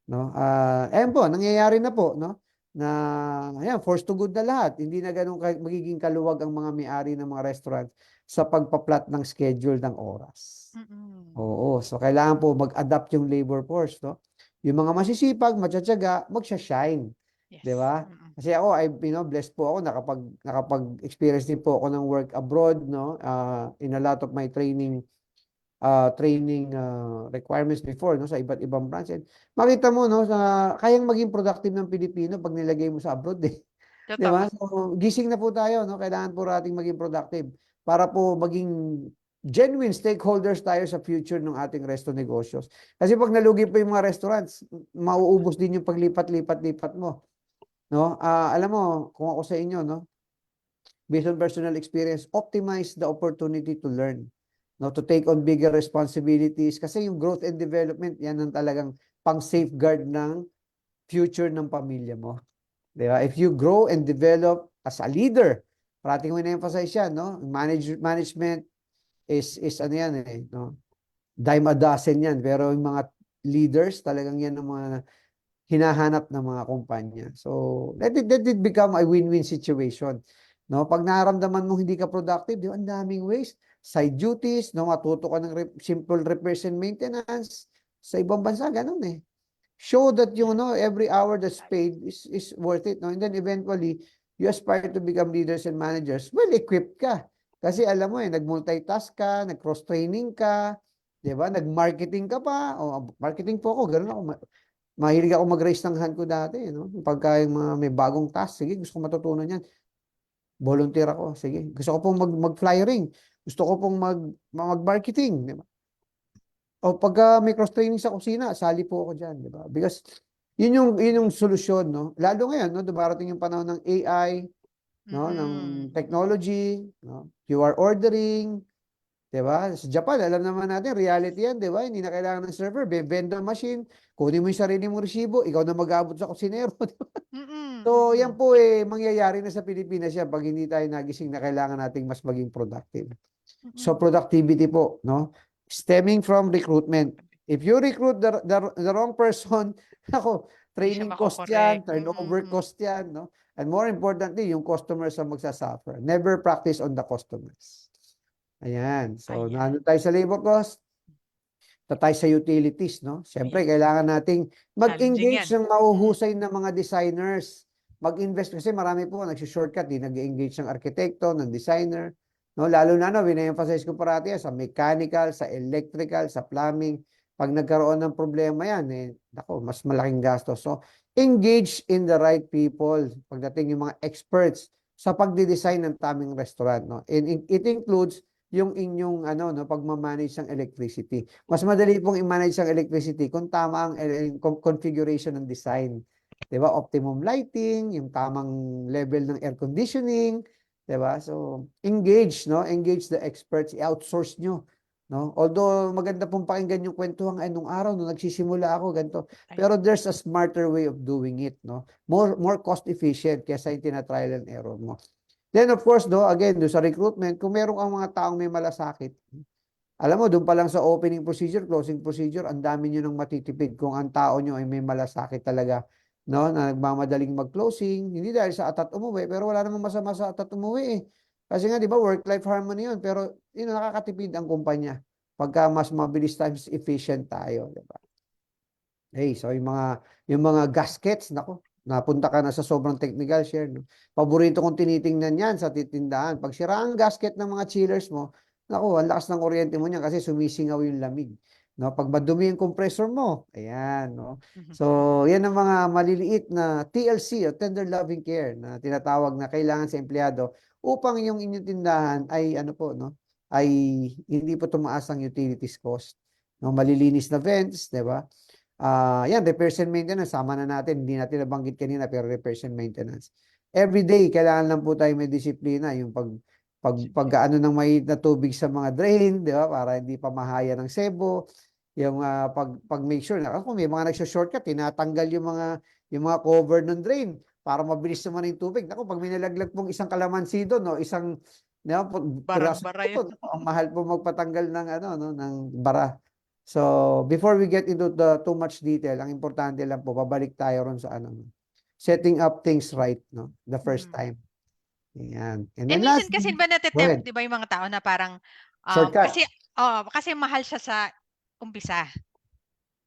no? Ayan po, nangyayari na po, no? Na ayan, forced to good na lahat. Hindi na ganun magiging kaluwag ang mga may-ari ng mga restaurant sa pagpa-plot ng schedule ng oras. Oo, so kailangan po mag-adapt yung labor force, no? Yung mga masisipag, matsatsaga, magsha-shine, 'di ba? Kasi ako, blessed po ako nakapag-experience din po ako ng work abroad, no? In a lot of my training requirements before, no, sa iba't ibang branches. Makita mo, no, kayang maging productive ng Pilipino pag nilagay mo sa abroad, eh. 'Di ba? Totoo. So, gising na po tayo, no? Kailangan po nating maging productive para po maging genuine stakeholders tayo sa future ng ating resto negosyo. Kasi pag nalugi po yung mga restaurants, mauubos din yung paglipat-lipat-lipat mo, no? Alam mo, kung ako sa inyo, no, based on personal experience, optimize the opportunity to learn, no, to take on bigger responsibilities, kasi yung growth and development, yan ang talagang pang-safeguard ng future ng pamilya mo. Di ba? If you grow and develop as a leader, parating mo na-emphasize yan, no? Management is ano yan, eh, no? Dime a dozen yan. Pero yung mga leaders, talagang yan ang mga hinahanap ng mga kumpanya. So, let it become a win-win situation. No? Pag naramdaman mo hindi ka productive, di ba, ang daming ways. Side duties, no? Matuto ka ng simple repairs and maintenance. Sa ibang bansa, ganun, eh. Show that every hour that's paid is worth it, no? And then eventually you aspire to become leaders and managers, well equipped ka, kasi alam mo, nag-multitask ka, nag-cross training ka, 'di ba? Nag-marketing ka pa. Marketing po ako, ganoon ako. Mahilig ako mag-raise ng hand ko dati, no? Pagka yung mga may bagong task, sige, gusto ko matutunan yan, volunteer ako, sige, gusto ko pong mag-flyering, gusto ko pong mag-marketing, di ba? O pagka may cross-training sa kusina, sali po ako dyan, di ba? Because yun yung solusyon, no? Lalo ngayon, no? Dumarating yung panahon ng AI, no? Ng technology, no? QR ordering, di ba? Sa Japan, alam naman natin, reality yan, di ba? Hindi na kailangan ng server, vendor machine, kunin mo yung sarili mong resibo, ikaw na mag-abot sa kusinero. So, yan po mangyayari na sa Pilipinas yan pag hindi tayo nagising na kailangan nating mas maging productive. So, productivity po, no? Stemming from recruitment. If you recruit the wrong person, ako, training cost yan, turnover cost yan, no? And more importantly, yung customers ang magsasuffer. Never practice on the customers. Ayan. So, naano tayo sa labor cost? Tayo sa utilities, no? Siyempre, kailangan nating mag-engage ng mahuhusay na mga designers. Mag-invest kasi marami po nag-shortcut, nag-engage ng arkitekto, ng designer. No, lalo na, no, wina-emphasize ko parati sa mechanical, sa electrical, sa plumbing. Pag nagkaroon ng problema yan, mas malaking gastos. So, engage in the right people pagdating yung mga experts sa pagdi-design ng taming restaurant, no? And it includes yung inyong pagmamanage ng electricity. Mas madali pong i-manage ang electricity kung tama ang configuration ng design. 'Di ba? Optimum lighting, yung tamang level ng air conditioning, 'di ba? So, engage, no? Engage the experts, i-outsource nyo, no? Although maganda pong pakinggan yung kwentuhan nung araw nung nagsisimula ako ganito. Pero there's a smarter way of doing it, no? More cost efficient kaysa yung tina-trial and error mo. Then of course, again, sa recruitment, kung meron kang mga taong may malasakit, alam mo, doon pa lang sa opening procedure, closing procedure, ang dami nyo nang matitipid kung ang tao nyo ay may malasakit talaga, no, na nagmamadaling mag-closing, hindi dahil sa atat umuwi, pero wala namang masama sa atat umuwi, eh. Kasi nga, di ba, work-life harmony yun, pero nakakatipid ang kumpanya pagka mas mabilis times efficient tayo, di ba? Hey, so yung mga gaskets, nako, napunta ka na sa sobrang technical share, no? Paborito kong tinitingnan yan sa titindahan. Pag sira ang gasket ng mga chillers mo, naku, ang lakas ng kuryente mo niyan kasi sumisingaw yung lamig. No? Pag madumi yung compressor mo, ayan. No? So, yan ang mga maliliit na TLC, o tender loving care, na tinatawag na kailangan sa empleyado upang yung inyong tindahan ay ano po, no, ay hindi po tumaas ang utilities cost. No, malilinis na vents, 'di ba? Yan, repairs and maintenance, sama na natin, hindi natin nabanggit kanina, pero repairs and maintenance. Every day, kailangan lang po tayo may disiplina, yung pag-ano ng mahigit na tubig sa mga drain, di ba? Para hindi pa mahaya ng sebo. Yung pag-make sure na kung may mga nagsa-shortcut, tinatanggal yung mga cover ng drain para mabilis naman yung tubig. Naku, pag may nalaglag pong isang kalamansi doon, no, isang piraso Barang-bara po, no, ang mahal po magpatanggal ng ano, no, ng bara. So, before we get into the too much detail, ang importante lang po, babalik tayo ron sa ano, setting up things right, no, the first time. Ayan. And then minsan lastly, kasi ba go nate-tempt, ahead. 'di ba, yung mga tao na parang Shortcut. kasi mahal siya sa umpisa.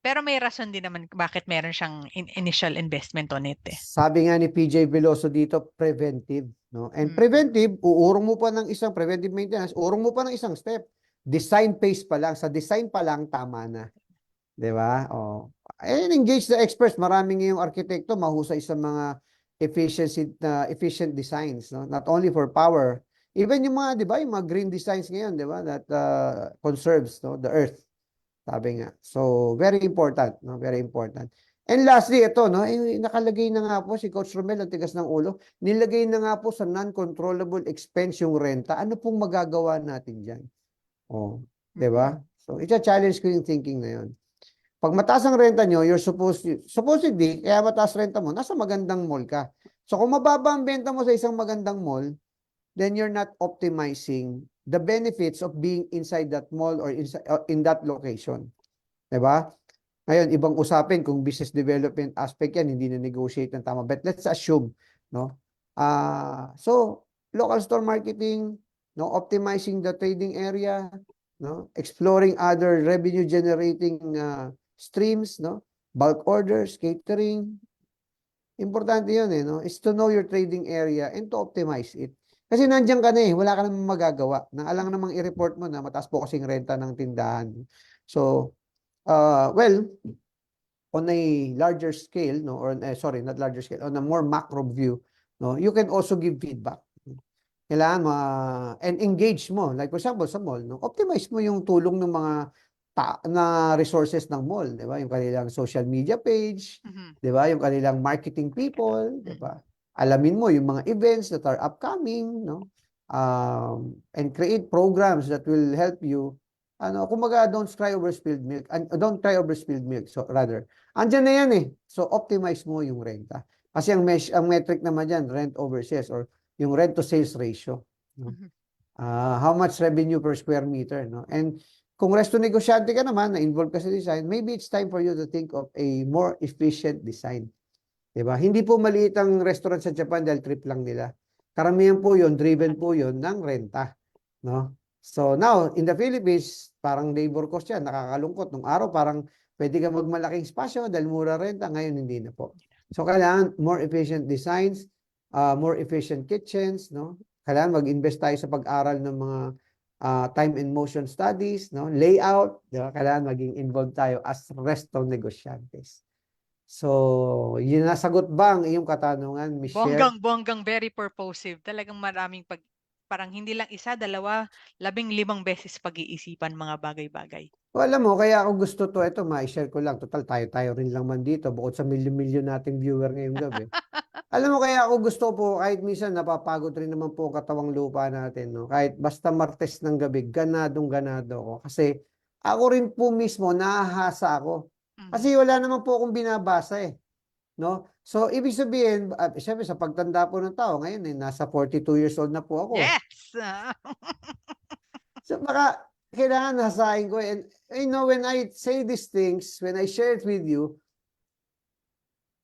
Pero may rason din naman bakit meron siyang initial investment on it eh. Sabi nga ni PJ Veloso dito, preventive, no? And preventive, uurong mo pa ng isang preventive maintenance, uurong mo pa ng isang step. Design phase pa lang, sa design pa lang tama na. 'Di ba? Oh. And engage the experts. Maraming ngayong arkitekto mahusay sa mga efficient designs, no? Not only for power, even yung mga, 'di ba, yung mga green designs ngayon, 'di ba, that conserves, no, the earth. Sabi nga. So, very important, no? Very important. And lastly, ito, no, nakalagay na nga po si Coach Romel, ang tigas ng ulo, nilagay na nga po sa non-controllable expense yung renta. Ano pong magagawa natin diyan? Oh, 'di ba? So, i-challenge ko yung thinking na yun. Pag mataas ang renta nyo, supposedly, kaya mataas renta mo, nasa magandang mall ka. So, kung mababa ang benta mo sa isang magandang mall, then you're not optimizing the benefits of being inside that mall or in that location. Diba? Ngayon, ibang usapin kung business development aspect yan, hindi na negotiate ng tama. But let's assume, no? So, local store marketing, no, optimizing the trading area, no, exploring other revenue generating streams, no, bulk orders, catering. Importante yun eh, no, is to know your trading area and to optimize it. Kasi nandiyan ka na eh, wala ka namang magagawa. Naalang namang i-report mo na mataas po kasing renta ng tindahan. So, well, on a larger scale, no, or sorry, not larger scale, on a more macro view, no, you can also give feedback. Kailangan and engage mo. Like for example, sa mall, no, optimize mo yung tulong ng mga na resources ng mall, di ba? Yung kanilang social media page, di ba? Yung kanilang marketing people, di ba? Alamin mo yung mga events that are upcoming, no? And create programs that will help you. Ano, kumaga, don't cry over spilled milk. Don't cry over spilled milk. So rather, andyan na yan eh. So optimize mo yung renta. Kasi ang metric naman dyan, rent over sales or yung rent to sales ratio, no? How much revenue per square meter, no? And kung resto negosyante ka naman, na-involve ka sa design, maybe it's time for you to think of a more efficient design. Diba? Hindi po maliit ang restaurant sa Japan dahil trip lang nila. Karamihan po yun, driven po yun ng renta. No? So now, in the Philippines, parang labor cost yan, nakakalungkot. Nung araw, parang pwede ka magmalaking spasyo dahil mura renta, ngayon hindi na po. So kailangan more efficient designs, more efficient kitchens, no? Kailangan mag-invest tayo sa pag-aral ng mga time and motion studies, no? Layout, di ba? Kailangan maging involved tayo as resto negosyantes. So, yun nasagot ba ang iyong katanungan, Michelle? Bonggang very purposive. Talagang maraming parang hindi lang isa, dalawa, 15 beses pag-iisipan mga bagay-bagay. O, alam mo, kaya ako gusto to, ito, ma-share ko lang. Total, tayo rin lang man dito, bukod sa milyon-milyon nating viewer ngayong gabi. Alam mo, kaya ako gusto po, kahit minsan napapagod rin naman po ang katawang lupa natin, no? Kahit basta Martes ng gabi, ganado ako. Kasi ako rin po mismo, nahahasa ako. Kasi wala naman po akong binabasa eh. No? So, ibig sabihin, syempre sa pagtanda po ng tao, ngayon eh, nasa 42 years old na po ako. Yes! So, baka kailangan nasahin ko. And, you know, when I say these things, when I share it with you,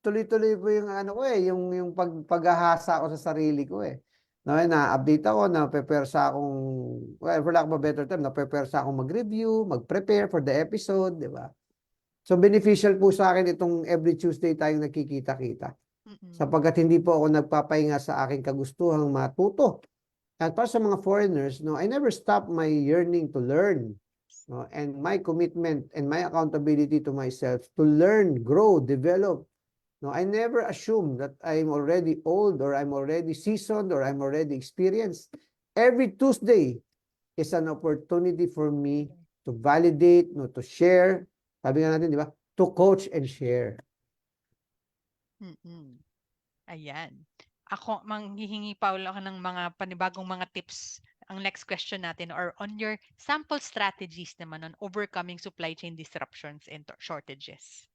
tuloy-tuloy po yung ano ko eh, yung paghahasa ko sa sarili ko eh. No, na-update ako, na-prepare sa akong, well, for lack of a better term, na-prepare sa akong mag-review, mag-prepare for the episode, di ba? So, beneficial po sa akin itong every Tuesday tayong nakikita-kita. Sapagkat hindi po ako nagpapahinga sa aking kagustuhang matuto. At para sa mga foreigners, no, I never stop my yearning to learn. No, and my commitment and my accountability to myself to learn, grow, develop, No, I never assume that I'm already old or I'm already seasoned or I'm already experienced. Every Tuesday is an opportunity for me to validate, no, to share. Sabi nga natin, di ba? To coach and share. Mm. Ayan. Ako, manghihingi pa ulit ako ng mga panibagong mga tips. Ang next question natin, or on your sample strategies naman on overcoming supply chain disruptions and shortages.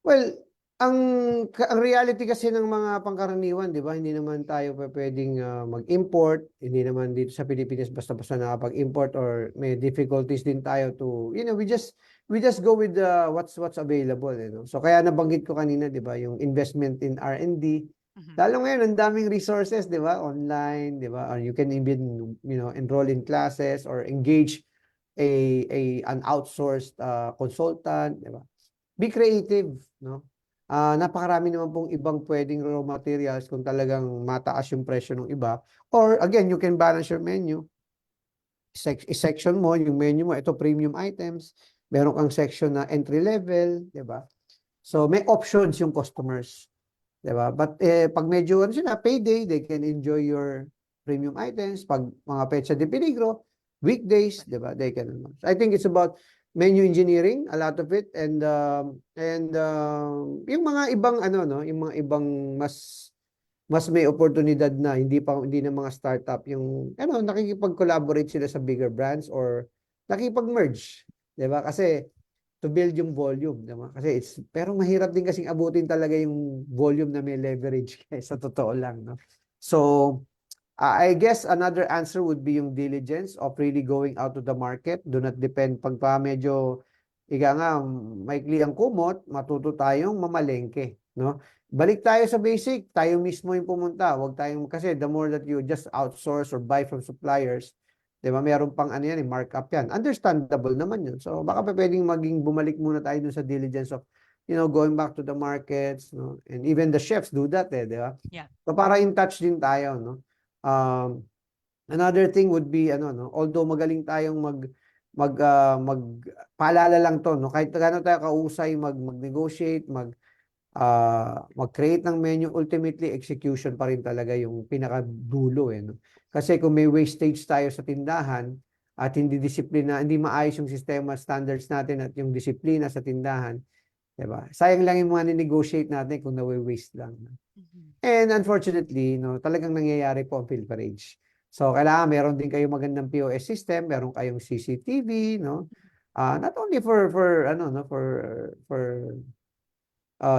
Well, ang reality kasi ng mga pangkaraniwan, 'di ba? Hindi naman tayo pwedeng mag-import, hindi naman dito sa Pilipinas basta-basta nakapag-import or may difficulties din tayo to, we just go with what's available, you know. So kaya nabanggit ko kanina, 'di ba, yung investment in R&D. Mhm. Lalo ngayon, ang daming resources, 'di ba? Online, 'di ba? Or you can even, enroll in classes or engage an outsourced consultant, 'di ba? Be creative, no? Napakarami naman pong ibang pwedeng raw materials kung talagang mataas yung presyo ng iba. Or again, you can balance your menu. Section mo, yung menu mo, ito premium items. Meron kang section na entry level, 'di ba? So may options yung customers, 'di ba? But pag medyo ano sila, payday, they can enjoy your premium items. Pag mga petsa de peligro, weekdays, 'di ba? They can. So I think it's about menu engineering, a lot of it, and yung mga ibang ano, no, yung mga ibang mas may oportunidad na hindi na mga startup yung ano, nakikipag-collaborate sila sa bigger brands or nakikipag-merge, 'di ba? Kasi to build yung volume, 'di ba? Kasi pero mahirap din kasing abutin talaga yung volume na may leverage sa totoo lang, no? So, I guess another answer would be yung diligence of really going out to the market. Do not depend pag pa medyo ika nga maikli ang kumot, matuto tayong mamalengke, no? Balik tayo sa basic, tayo mismo yung pumunta. Huwag tayong kasi the more that you just outsource or buy from suppliers, 'di ba? Meron pang ano yan, markup yan. Understandable naman yun. So baka pa pwedeng bumalik muna tayo dun sa diligence of going back to the markets, no? And even the chefs do that, 'di ba? Yeah. So para in touch din tayo, no? Another thing would be ano, no, although magaling tayong paalala lang to, no, kahit gaano tayo kausay mag-negotiate, mag-create ng menu, ultimately execution pa rin talaga yung pinakadulo, no. Kasi kung may wastage tayo sa tindahan at hindi maayos yung sistema standards natin at yung disiplina sa tindahan, 'di ba? Sayang lang yung mga ni-negotiate natin kung nawe-waste lang. Mhm. And unfortunately, no, talagang nangyayari po ang pilferage. So, kailangan meron din kayong magandang POS system, meron kayong CCTV, no? Not only for ano, no, for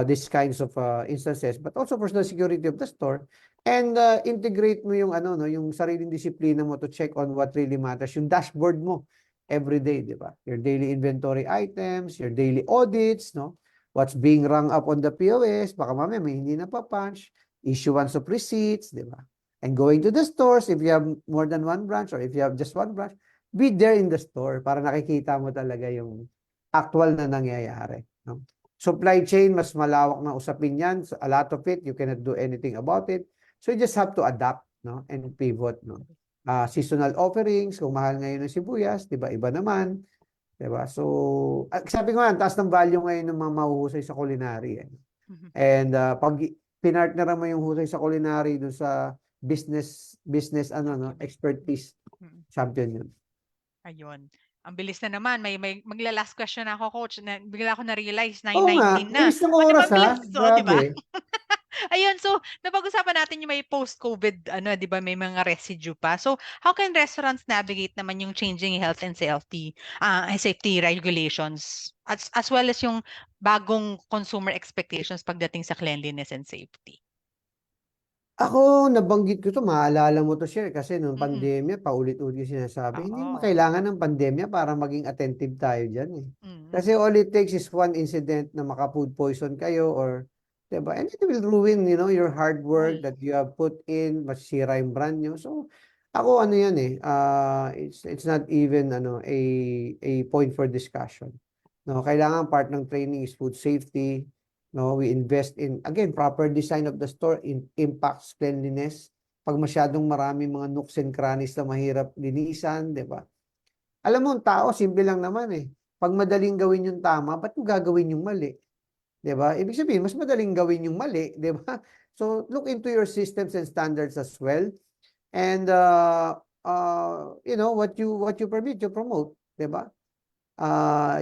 these kinds of instances, but also for the security of the store. And integrate mo yung ano, no, yung sariling disiplina mo to check on what really matters, yung dashboard mo every day, di ba? Your daily inventory items, your daily audits, no? What's being rung up on the POS, baka mamaya may hindi na pa-punch, issuance of receipts, di ba? And going to the stores, if you have more than one branch or if you have just one branch, be there in the store para nakikita mo talaga yung actual na nangyayari, no? Supply chain, mas malawak na usapin yan. So, a lot of it, you cannot do anything about it. So, you just have to adapt, no? And pivot, no? Seasonal offerings, kung mahal ngayon ng sibuyas, di ba? Iba naman, di ba? So, sabi ko nga, ang taas ng value ngayon ng mga mahuhusay sa culinary. Mhm. And pag pinartner mo yung husay sa culinary dun sa business ano, no? Expertise, Mhm. champion yun. Ayun. Ang bilis na naman. May magla-last question na ako, coach. Bigla ko na-realize, Oo nga, 9:19 na. bilis ng O, di ba, oras ha? bilis? O, di ba? Grabe. Ayun, so napag-usapan natin yung may post-COVID, ano, 'di ba, may mga residue pa. So, how can restaurants navigate naman yung changing health and safety regulations as well as yung bagong consumer expectations pagdating sa cleanliness and safety? Ako, nabanggit ko 'to, maalala mo 'to, share kasi nung Mm. pandemya, paulit-ulit yung sinasabi, hindi naman Oo. kailangan ng pandemya para maging attentive tayo diyan, eh. Kasi Mm. all it takes is one incident na maka-food poison kayo or 'di ba? And it will ruin, your hard work that you have put in, masisira yung brand niyo. So, ako ano 'yan, eh, it's not even ano, a point for discussion, 'no? Kailangan part ng training is food safety. No, we invest in, again, proper design of the store, impacts cleanliness. Pag masyadong marami mga nooks and crannies na mahirap linisan, di ba? Alam mo, ang tao, simple lang naman eh. Pag madaling gawin yung tama, ba't mo gagawin yung mali? 'di ba? Ibig sabihin, mas madaling gawin yung mali, 'di ba? So, look into your systems and standards as well. And what you permit, you promote, 'di ba?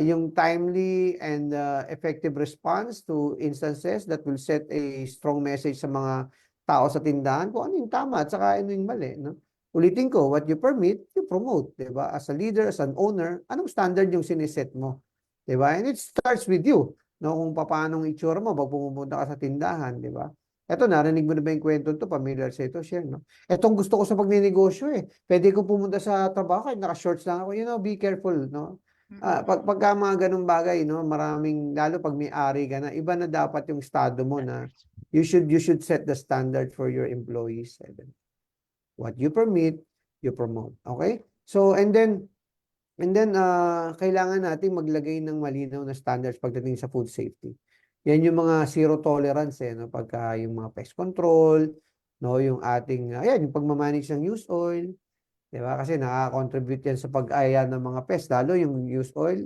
Yung timely and effective response to instances that will set a strong message sa mga tao sa tindahan kung ano yung tama at saka ano yung mali, no? Ulitin ko, what you permit, you promote, 'di ba? As a leader, as an owner, anong standard yung siniset mo, 'di ba? And it starts with you, no? Kung paano ang itsura mo pag pumunta ka sa tindahan, 'di ba? Eto, narinig mo na ba yung kwento to? Familiar sa ito, share, no? Etong gusto ko sa pagninegosyo eh. Pwede ko pumunta sa trabaho kahit naka-shorts lang ako. Be careful, no? Pagka mga ganung bagay, no, lalo pag may-ari ka na, iba na dapat yung estado mo na you should set the standard for your employees. What you permit, you promote. Okay? So, kailangan natin maglagay ng malinaw na standards pagdating sa food safety. Yan yung mga zero tolerance, no, pagka yung mga pest control, no, yung ating, yung pagmamanage ng used oil, 'di ba? Kasi nakaka-contribute yan sa pag-aya ng mga pest, lalo yung used oil,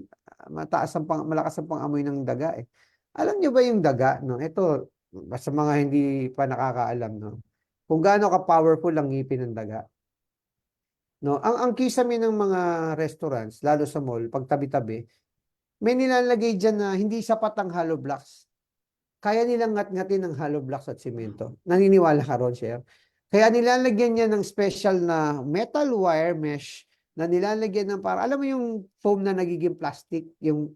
malakas ang pang-amoy ng daga eh. Alam niyo ba yung daga, no? Ito, sa mga hindi pa nakakaalam, no? Kung gaano ka-powerful ang ngipin ng daga. No, ang kisame ng mga restaurants, lalo sa mall, pag tabi-tabi, may nilalagay diyan na hindi sapat ang hollow blocks. Kaya nilang ngat-ngatin ng hollow blocks at simento. Naniniwala ka ron, Sir? Kaya nilalagyan niya ng special na metal wire mesh na nilalagyan ng alam mo yung foam na nagiging plastic, yung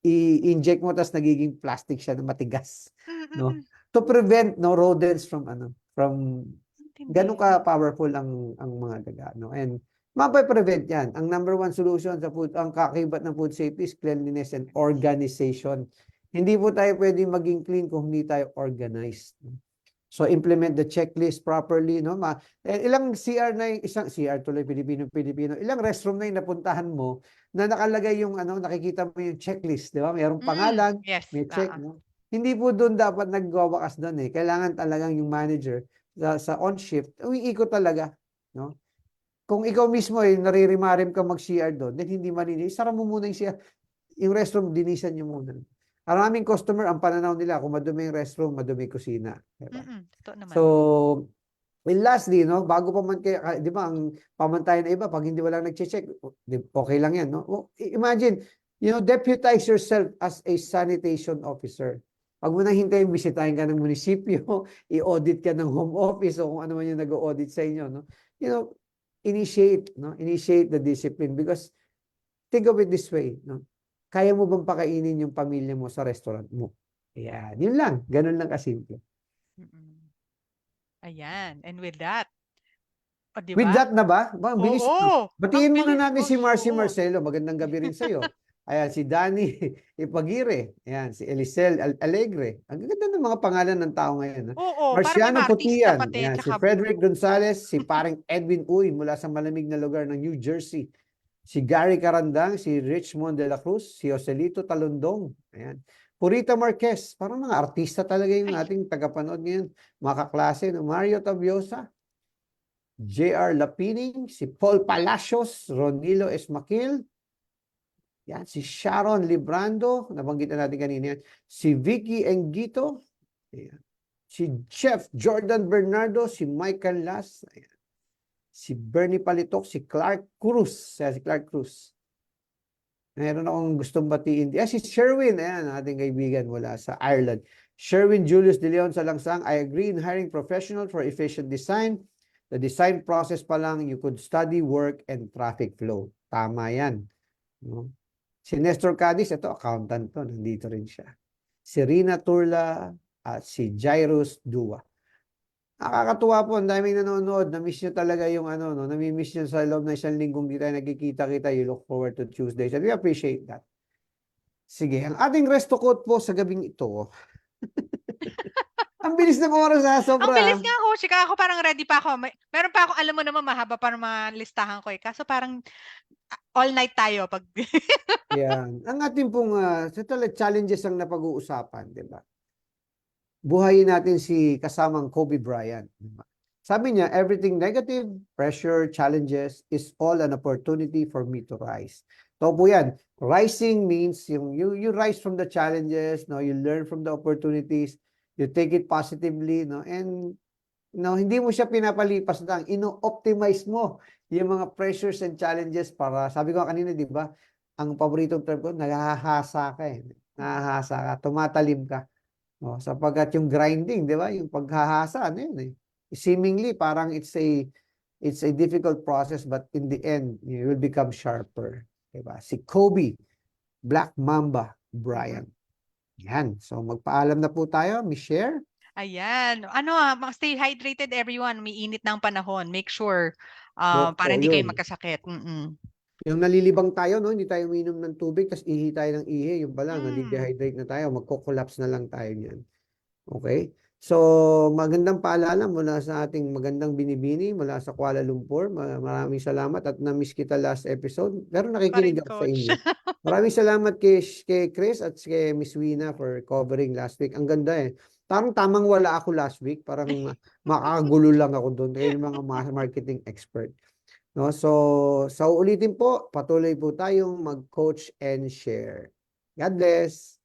i-inject mo tapos nagiging plastic siya na matigas, no? To prevent rodents from ganun ka powerful ang mga daga, no? And mape-prevent yan. Ang number one solution ang kakibat ng food safety is cleanliness and organization. Hindi po tayo pwedeng maging clean kung hindi tayo organized. So implement the checklist properly, no? Ilang CR na yung isang CR tuloy Pilipino, ilang restroom na yung napuntahan mo na nakalagay yung nakikita mo yung checklist, di ba? Mayroong pangalan, Yes. may check, no? Hindi po doon dapat nagwawakas doon eh. Kailangan talagang yung manager sa on shift, umiikot talaga, no? Kung ikaw mismo ay naririmarim ka mag-CR doon, then hindi malinis, sara mo muna yung CR. Yung restroom, dinisan nyo muna. Maraming customer, ang pananaw nila, kung madumi yung restroom, madumi yung kusina. Diba? Totoo naman. So, well, lastly, no, bago pa man kayo, di ba, ang pamantayan na iba, pag hindi walang nag-check, okay lang yan, no? Imagine, deputize yourself as a sanitation officer. Pag mo nang hintayin, bisitahin ka ng munisipyo, i-audit ka ng home office, o kung ano man yung nag-audit sa inyo, no? Initiate the discipline because think of it this way, no? Kaya mo bang pakainin yung pamilya mo sa restaurant mo? Ayan, yun lang. Ganun lang kasimple. Ayan. And with that, diba? With that na ba? Ang bilis. Batiin muna natin si Marcy Oo. Marcelo. Magandang gabi rin sa'yo. Ayan, si Danny Ipagire. Ayan, si Elisel Alegre. Ang ganda ng mga pangalan ng tao ngayon. Oo, Marciano parang may artista Putian. pati. Ayan, si Frederick Gonzalez, si paring Edwin Uy mula sa malamig na lugar ng New Jersey. Si Gary Carandang, si Richmond de la Cruz, si Joselito Talundong. Ayan. Purita Marquez, parang mga artista talaga yung ating tagapanood ngayon. Mga kaklase, no? Mario Tabiosa, J.R. Lapining, si Paul Palacios, Ronilo Esmaquil, yan, si Sharon Librando, nabanggit na natin kanina yan, si Vicky Engito, ayan. Si Chef Jordan Bernardo, si Michael Las, ayan. Si Bernie Palitok, si Clark Cruz, si Clark Cruz. Meron akong gustong batiin. Si Sherwin, ayan, ating kaibigan mula sa Ireland. Sherwin Julius De Leon sa Langsang, I agree in hiring professional for efficient design. The design process pa lang, you could study work and traffic flow. Tama yan. No? Si Nestor Cadiz, ito, accountant to, nandito rin siya. Si Rina Turla at si Jairus Dua. Nakakatuwa po, ang daming nanonood. Na-miss nyo talaga yung nami-miss nyo sa loob ng isang linggong di tayo nagkikita-kita. You look forward to Tuesdays. And we appreciate that. Sige, ang ating resto quote po sa gabing ito. Ang bilis ng oras ha, sobra. Ang bilis nga ako, chika ako parang ready pa ako. Meron pa ako, alam mo naman, mahaba pa ng mga listahan ko eh. Kaso parang all night tayo pag... Yan. Ang ating pong challenges ang napag-uusapan, di ba? Buhayin natin si kasamang Kobe Bryant. Diba? Sabi niya, everything negative, pressure, challenges is all an opportunity for me to rise. Totoo po yan. Rising means you rise from the challenges, no, you learn from the opportunities, you take it positively, no, and no, hindi mo siya pinapalipas lang, ino-optimize mo yung mga pressures and challenges para, sabi ko kanina, di ba, ang paboritong term ko, nahahasa ka eh. Nahahasa ka, tumatalim ka. No, sapagkat yung grinding, di ba, yung paghahasa, ano yun eh. Seemingly, parang it's a difficult process, but in the end, you will become sharper. Diba? Si Kobe, Black Mamba, Bryant. Yan. So, magpaalam na po tayo. Michelle? Ayan. Stay hydrated everyone. May init ng panahon. Make sure para Opo, hindi kayo yun. magkasakit. Mm-mm. Yung nalilibang tayo, no? Hindi tayo uminom ng tubig, tapos ihi tayo ng ihi. Yung pala, Mm. nadidehydrate na tayo. Magko-collapse na lang tayo niyan. Okay? So, magandang paalala mula sa ating magandang binibini mula sa Kuala Lumpur. Maraming salamat at na-miss kita last episode. Pero Pa rin, nakikinig ako sa coach. inyo. Maraming salamat kay Chris at kay Miss Wina for covering last week. Ang ganda eh. Parang tamang wala ako last week. Parang makakagulo lang ako doon. Kayo yung mga marketing expert. No? So, ulitin po, patuloy po tayong mag-coach and share. God bless!